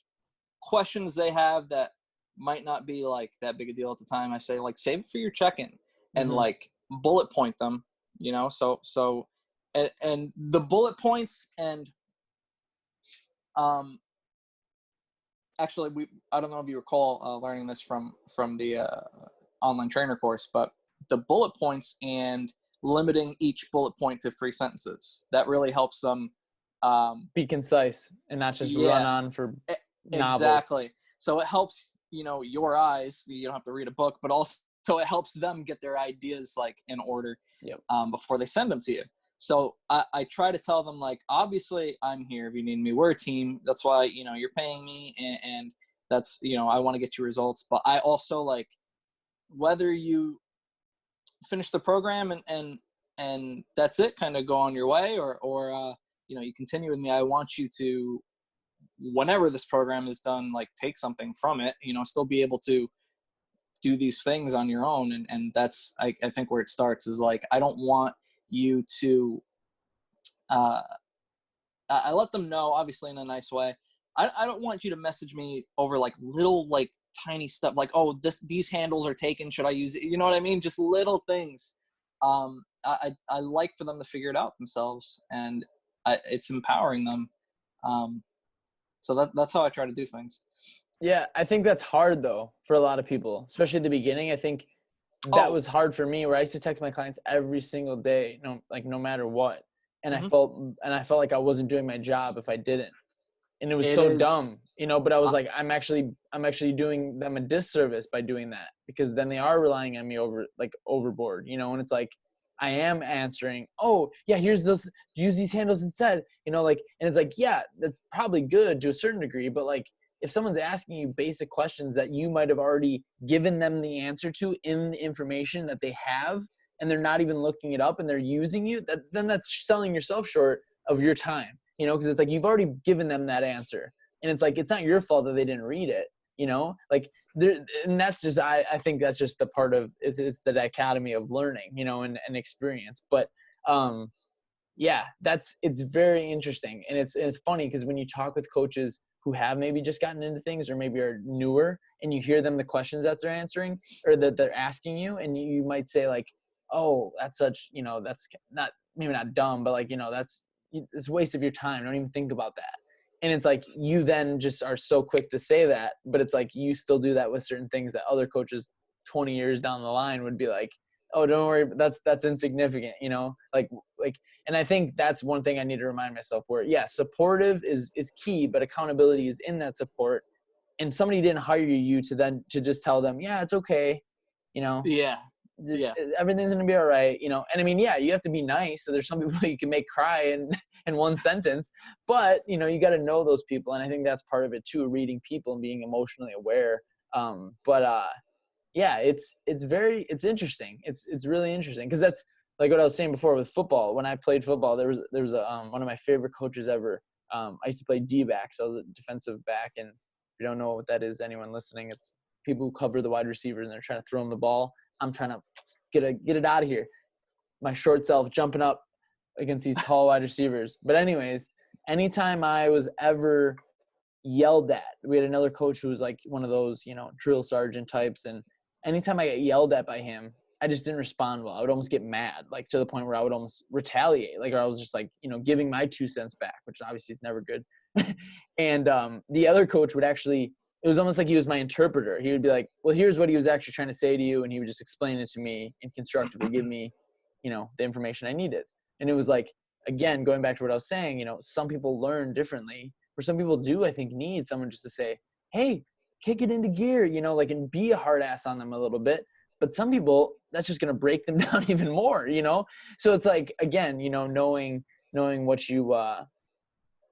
questions they have that might not be like that big a deal at the time, I say like save it for your check-in and like bullet point them, so and the bullet points and actually I don't know if you recall learning this from the online trainer course, but the bullet points and limiting each bullet point to 3 sentences, that really helps them be concise and not just run on for novels. Exactly. So it helps, your eyes, you don't have to read a book, but also it helps them get their ideas like in order before they send them to you. So I try to tell them like, obviously I'm here if you need me, we're a team. That's why, you're paying me and that's, I want to get you results. But I also like, whether you finish the program and that's it, kind of go on your way, or you continue with me, I want you to, whenever this program is done, like take something from it, still be able to do these things on your own. And that's, I think where it starts is like, I don't want you to, I let them know, obviously in a nice way. I don't want you to message me over like little, like tiny stuff, like, oh, these handles are taken, should I use it? You know what I mean? Just little things. I like for them to figure it out themselves, and it's empowering them. So that's how I try to do things. Yeah, I think that's hard though for a lot of people, especially at the beginning. I think that was hard for me, where I used to text my clients every single day, no matter what, and I felt like I wasn't doing my job if I didn't, and it was dumb, But I was like, I'm actually doing them a disservice by doing that, because then they are relying on me overboard, and it's like, I am answering, oh yeah, here's those, use these handles instead, and it's like, yeah, that's probably good to a certain degree, but like, if someone's asking you basic questions that you might have already given them the answer to in the information that they have, and they're not even looking it up and they're using you, then that's selling yourself short of your time, because it's like, you've already given them that answer, and it's like, it's not your fault that they didn't read it, like and that's just, I think that's just the part of it's the dichotomy of learning, and experience. But yeah, it's very interesting, and it's funny because when you talk with coaches who have maybe just gotten into things or maybe are newer, and you hear them, the questions that they're answering or that they're asking you, and you might say like, oh, that's such, that's not, maybe not dumb, but like, it's a waste of your time, don't even think about that. And it's like, you then just are so quick to say that, but it's like, you still do that with certain things that other coaches 20 years down the line would be like, oh, don't worry, that's insignificant, and I think that's one thing I need to remind myself, where, yeah, supportive is key, but accountability is in that support. And somebody didn't hire you to just tell them, yeah, it's okay, Yeah. everything's going to be all right, and I mean, yeah, you have to be nice. So there's some people you can make cry in one sentence, but you got to know those people. And I think that's part of it too, reading people and being emotionally aware. Yeah, it's interesting. It's really interesting, because that's like what I was saying before with football. When I played football, there was a one of my favorite coaches ever. I used to play D-back, so I was a defensive back. And if you don't know what that is, anyone listening, it's people who cover the wide receivers and they're trying to throw them the ball. I'm trying to get it out of here. My short self jumping up against these tall wide receivers. But anyways, anytime I was ever yelled at, we had another coach who was like one of those, drill sergeant types, and anytime I got yelled at by him, I just didn't respond well. I would almost get mad, like to the point where I would almost retaliate, like, or I was just like, giving my 2 cents back, which obviously is never good. And the other coach would actually it was almost like he was my interpreter. He would be like, well, here's what he was actually trying to say to you. And he would just explain it to me and constructively give me, the information I needed. And it was like, again, going back to what I was saying, some people learn differently, or some people do, I think, need someone just to say, hey, kick it into gear, and be a hard ass on them a little bit. But some people, that's just going to break them down even more, So it's like, again, knowing what you,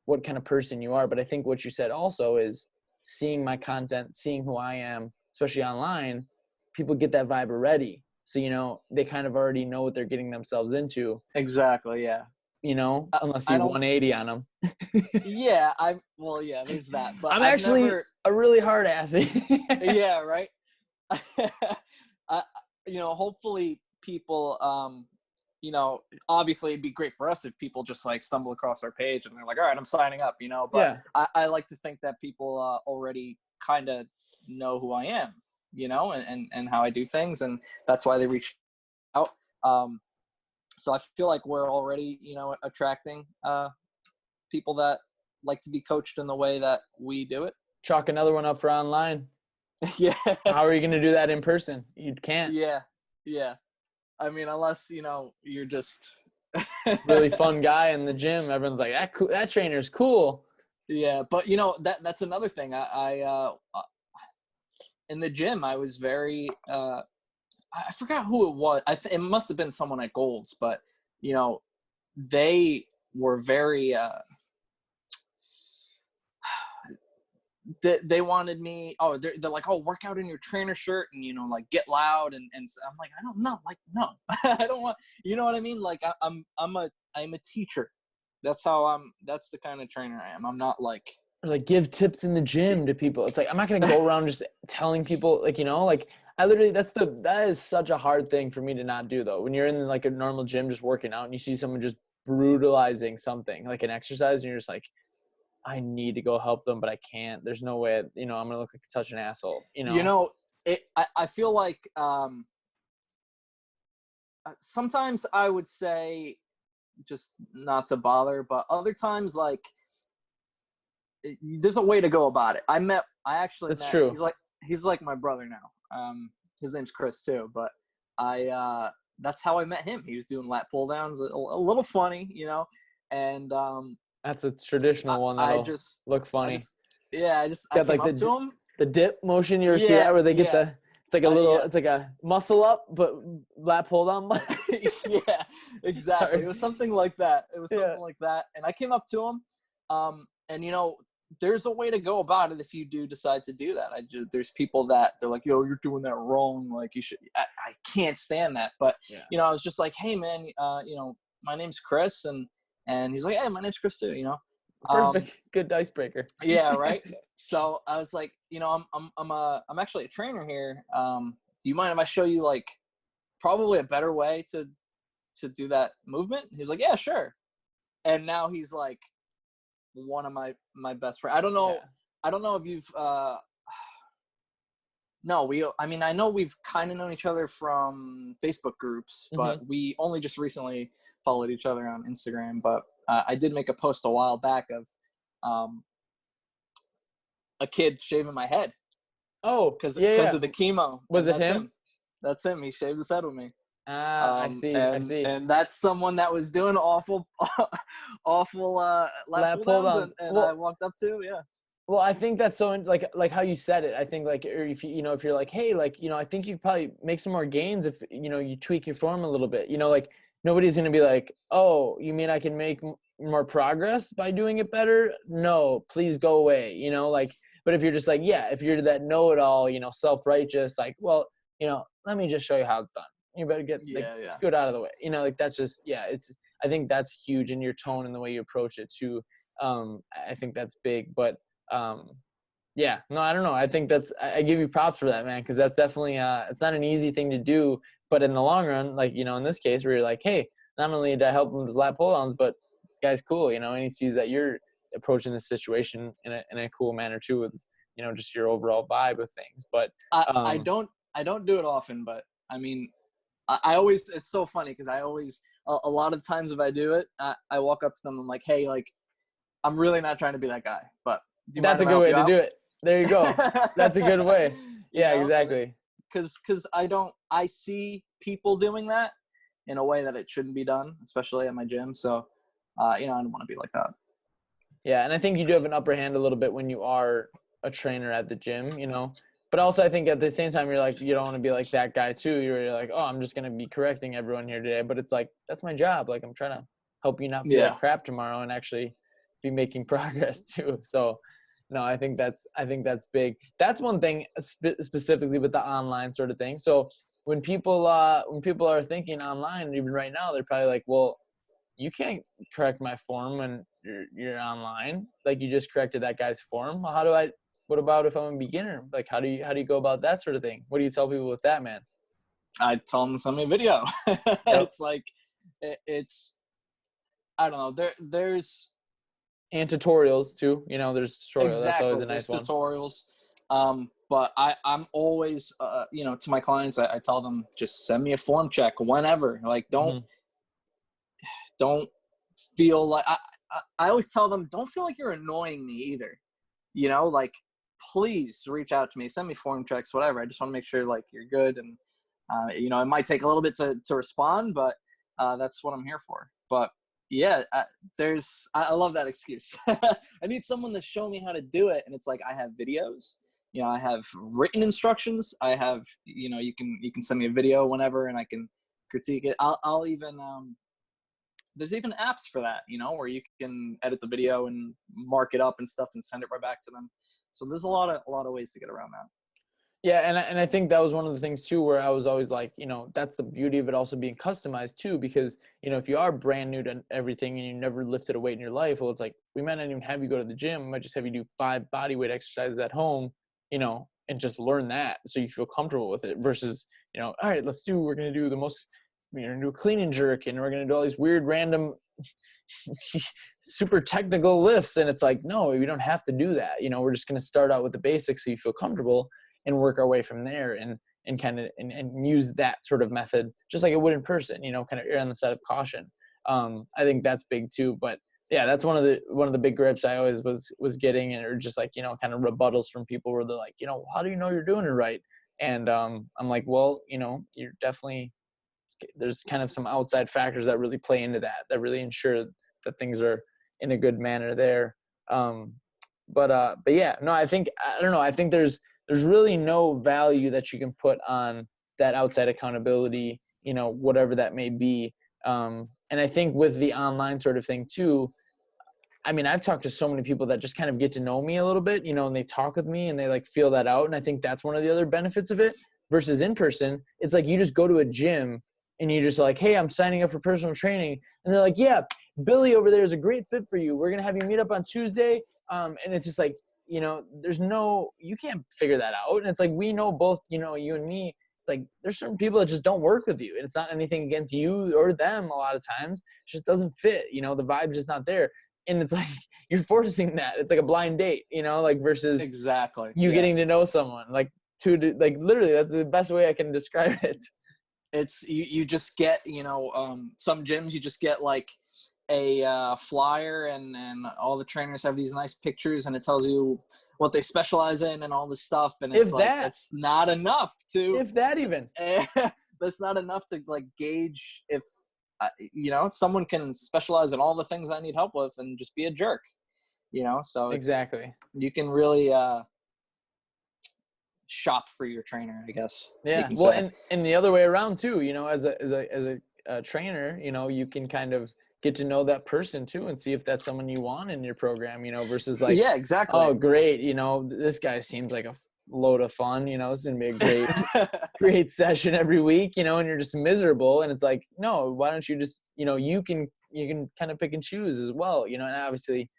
what kind of person you are. But I think what you said also is seeing my content, seeing who I am, especially online, people get that vibe already. So, they kind of already know what they're getting themselves into. Exactly. Yeah. Unless you 180 on them. Yeah. There's that. But I'm actually a really hard ass. Yeah. Right. Hopefully people, obviously it'd be great for us if people just like stumble across our page and they're like, all right, I'm signing up, but yeah. I like to think that people already kind of know who I am, and how I do things. And that's why they reach out. So I feel like we're already, attracting people that like to be coached in the way that we do it. Chalk another one up for online. Yeah. How are you going to do that in person? You can't. Yeah. Yeah. I mean, unless, you're just really fun guy in the gym. Everyone's like, that trainer's cool. Yeah. But that's another thing. I in the gym, I was very, I forgot who it was. It must've been someone at Gold's, but they were very, they wanted me. Oh, they're like, oh, work out in your trainer shirt and like get loud and I'm like, I don't know, like no, I don't want. You know what I mean? Like I'm a teacher. That's the kind of trainer I am. I'm not like give tips in the gym to people. It's like I'm not gonna go around just telling people like I literally that is such a hard thing for me to not do though. When you're in like a normal gym just working out and you see someone just brutalizing something like an exercise and you're just like, I need to go help them, but I can't. There's no way, I'm going to look like such an asshole, I feel like sometimes I would say just not to bother, but other times, like, there's a way to go about it. That's true. He's like my brother now. His name's Chris too, but that's how I met him. He was doing lat pull downs, a little funny, and that's a traditional one that'll look funny. I came up to him. The dip motion, you ever see that where they get it's like a little, it's like a muscle up, but lat pull down. Yeah, exactly. Sorry. It was something like that. And I came up to him, and there's a way to go about it if you do decide to do that. There's people that they're like, yo, you're doing that wrong. Like you should, I can't stand that. But, I was just like, hey man, my name's Chris. And he's like, hey, my name's Chris too, Perfect. Good icebreaker. Yeah. Right. So I was like, I'm actually a trainer here. Do you mind if I show you like probably a better way to do that movement? And he was like, yeah, sure. And now he's like one of my best friends. I don't know if you've, I know we've kind of known each other from Facebook groups, but we only just recently followed each other on Instagram. But I did make a post a while back of a kid shaving my head. Oh, because of the chemo. Was it him? That's him. He shaved his head with me. I see. And that's someone that was doing awful lat pull downs, and I walked up to, yeah. Well, I think that's so like how you said it. I think like if if you're like, hey, like I think you probably make some more gains if you tweak your form a little bit. Like nobody's gonna be like, oh, you mean I can make more progress by doing it better? No, please go away. But if you're just like, yeah, if you're that know-it-all, self-righteous, like, well, let me just show you how it's done. You better get scoot out of the way. Like that's just I think that's huge in your tone and the way you approach it too. I think that's big, but. I don't know. I think I give you props for that, man. Cause that's definitely, it's not an easy thing to do, but in the long run, like, in this case where you're like, hey, not only did I help him with his lat pull downs, but the guy's cool, and he sees that you're approaching this situation in a cool manner too, with, just your overall vibe of things. But, I don't do it often, but I mean, I always, it's so funny. Cause I always, a lot of times if I do it, I walk up to them. I'm like, hey, like, I'm really not trying to be that guy, but that's a good way to do it. There you go. That's a good way. Yeah, exactly. Because I see people doing that in a way that it shouldn't be done, especially at my gym. So, I don't want to be like that. Yeah, and I think you do have an upper hand a little bit when you are a trainer at the gym, But also, I think at the same time, you're like, you don't want to be like that guy too. You're like, oh, I'm just gonna be correcting everyone here today. But it's like, that's my job. Like, I'm trying to help you not feel like crap tomorrow and actually be making progress too. So, no, I think that's big. That's one thing specifically with the online sort of thing. So when people are thinking online, even right now, they're probably like, well, you can't correct my form when you're online. Like, you just corrected that guy's form. What about if I'm a beginner? Like, how do you go about that sort of thing? What do you tell people with that, man? I tell them to send me a video. Yep. It's like, I don't know. There's and tutorials too. There's tutorials. Exactly. That's always a nice There's one. tutorials. But I'm always, to my clients, I tell them, just send me a form check whenever. Like, don't feel like, I always tell them, don't feel like you're annoying me either. Like, please reach out to me, send me form checks, whatever. I just want to make sure like you're good. And, it might take a little bit to respond, but that's what I'm here for. But yeah, I love that excuse. I need someone to show me how to do it. And it's like, I have videos, I have written instructions. I have, you can send me a video whenever and I can critique it. I'll even, there's even apps for that, where you can edit the video and mark it up and stuff and send it right back to them. So there's a lot of ways to get around that. Yeah, and I think that was one of the things too, where I was always like, that's the beauty of it also being customized too, because if you are brand new to everything and you never lifted a weight in your life, well, it's like, we might not even have you go to the gym. We might just have you do 5 body weight exercises at home, and just learn that so you feel comfortable with it versus, all right, we're gonna do the most, we're gonna do a clean and jerk, and we're gonna do all these weird random super technical lifts, and it's like, no, we don't have to do that. We're just gonna start out with the basics so you feel comfortable and work our way from there and kind of and use that sort of method just like it would in person, kind of err on the side of caution. I think that's big too. But yeah, that's one of the big grips I always was getting, or just like, kind of rebuttals from people where they're like, how do you know you're doing it right? And I'm like, well, you're definitely, there's kind of some outside factors that really play into that really ensure that things are in a good manner there. But yeah, no, I don't know. I think there's really no value that you can put on that outside accountability, whatever that may be. And I think with the online sort of thing too, I mean, I've talked to so many people that just kind of get to know me a little bit, and they talk with me and they like feel that out. And I think that's one of the other benefits of it versus in person. It's like, you just go to a gym and you just like, hey, I'm signing up for personal training. And they're like, yeah, Billy over there is a great fit for you. We're going to have you meet up on Tuesday. And it's just like, you can't figure that out. And it's like, we know both, you and me, it's like, there's certain people that just don't work with you, and it's not anything against you or them. A lot of times it just doesn't fit, the vibe's just not there. And it's like, you're forcing that. It's like a blind date, like versus Exactly you getting to know someone, like literally, that's the best way I can describe it. It's you just get, some gyms, you just get like a flyer and all the trainers have these nice pictures and it tells you what they specialize in and all this stuff. And it's that's not enough to, if that even, that's not enough to like gauge if, someone can specialize in all the things I need help with and just be a jerk, so exactly. You can really, shop for your trainer, I guess. Yeah. Well, and the other way around too, as a trainer, you can kind of get to know that person too and see if that's someone you want in your program, versus like, yeah, exactly. Oh, great. This guy seems like a load of fun, it's going to be a great session every week, and you're just miserable. And it's like, no, why don't you just, you can kind of pick and choose as well, and obviously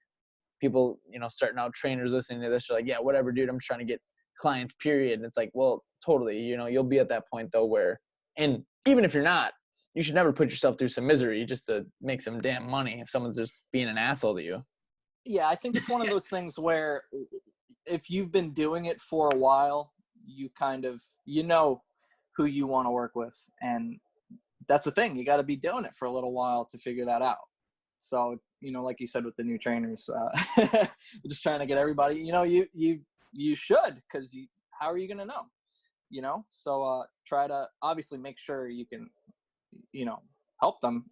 people, starting out trainers listening to this are like, yeah, whatever, dude, I'm trying to get clients, period. And it's like, well, totally, you'll be at that point though where, and even if you're not, you should never put yourself through some misery just to make some damn money if someone's just being an asshole to you. Yeah, I think it's one of those things where if you've been doing it for a while, you kind of, who you want to work with. And that's the thing. You got to be doing it for a little while to figure that out. So, like you said with the new trainers, just trying to get everybody, you should, because how are you going to know? So try to obviously make sure you can, help them.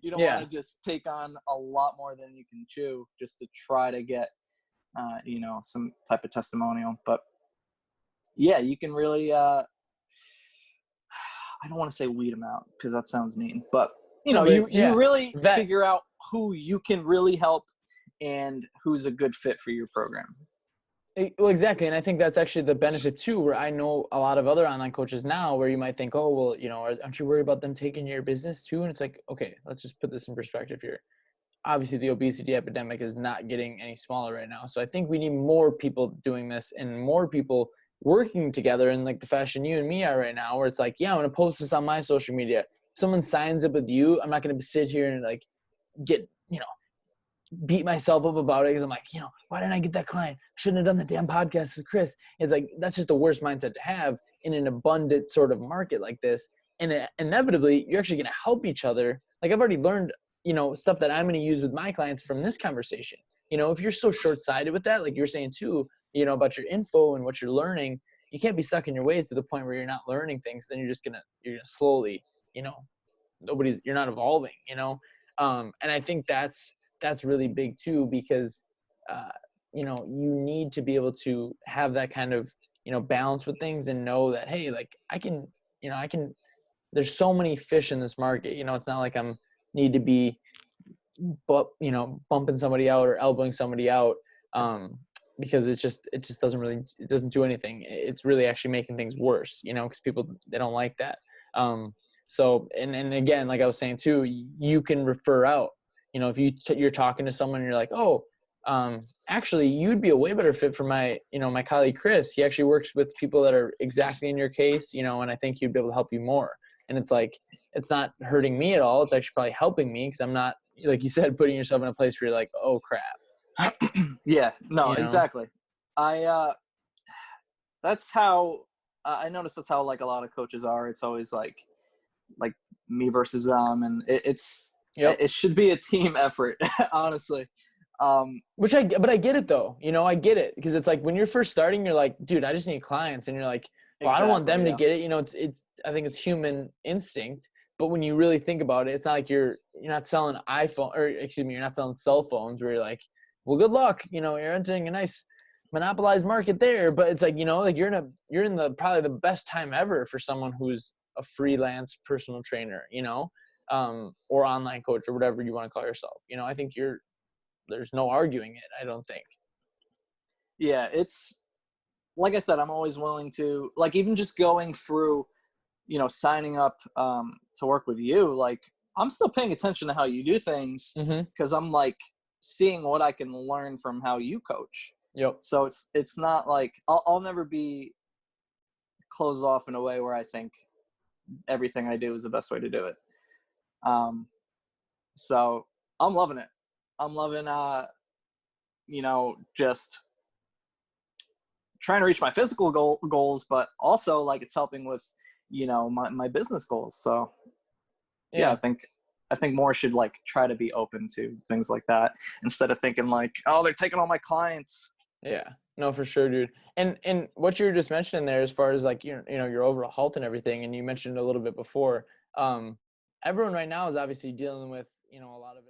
You don't want Yeah. to just take on a lot more than you can chew just to try to get, some type of testimonial. But yeah, you can really, I don't want to say weed them out because that sounds mean, but No, but you yeah. really Vet. figure out who you can really help and who's a good fit for your program. Well, exactly. And I think that's actually the benefit too, where I know a lot of other online coaches now where you might think, oh, well, aren't you worried about them taking your business too? And it's like, okay, let's just put this in perspective here. Obviously the obesity epidemic is not getting any smaller right now. So I think we need more people doing this and more people working together in like the fashion you and me are right now, where it's like, yeah, I'm going to post this on my social media. If someone signs up with you, I'm not going to sit here and like get, beat myself up about it because I'm like, why didn't I get that client? Shouldn't have done the damn podcast with Chris. It's like, that's just the worst mindset to have in an abundant sort of market like this. And inevitably, you're actually going to help each other. Like I've already learned, stuff that I'm going to use with my clients from this conversation. If you're so short-sighted with that, like you're saying too, about your info and what you're learning, you can't be stuck in your ways to the point where you're not learning things. Then you're gonna slowly, you're not evolving, and I think that's really big too, because you need to be able to have that kind of balance with things and know that, hey, like I can there's so many fish in this market. It's not like I'm need to be bumping somebody out or elbowing somebody out, because it just doesn't do anything. It's really actually making things worse, because people, they don't like that. So and again, like I was saying too, you can refer out. If you're talking to someone and you're like, oh, actually you'd be a way better fit for my my colleague Chris. He actually works with people that are exactly in your case, and I think he'd be able to help you more. And it's like, it's not hurting me at all. It's actually probably helping me, because I'm not, like you said, putting yourself in a place where you're like, oh crap. Yeah, no, exactly. That's how I noticed. That's how like a lot of coaches are. It's always like me versus them, and it should be a team effort, honestly. But I get it though. I get it, because it's like when you're first starting, you're like, dude, I just need clients, and you're like, well, I don't want them to get it. It's I think it's human instinct. But when you really think about it, it's not like you're not selling you're not selling cell phones where you're like, well, good luck. You're entering a nice monopolized market there. But it's like, like you're in the probably the best time ever for someone who's a freelance personal trainer, or online coach, or whatever you want to call yourself. I think there's no arguing it, I don't think. Yeah, it's like I said, I'm always willing to, like, even just going through, signing up to work with you, like I'm still paying attention to how you do things, because I'm like seeing what I can learn from how you coach. Yep. So it's not like I'll never be closed off in a way where I think everything I do is the best way to do it. So I'm loving it. I'm loving just trying to reach my physical goals, but also like it's helping with my business goals. So yeah, I think more should like try to be open to things like that, instead of thinking like, oh, they're taking all my clients. Yeah, no, for sure, dude. And what you were just mentioning there, as far as like your overall health and everything, and you mentioned a little bit before, everyone right now is obviously dealing with a lot of it.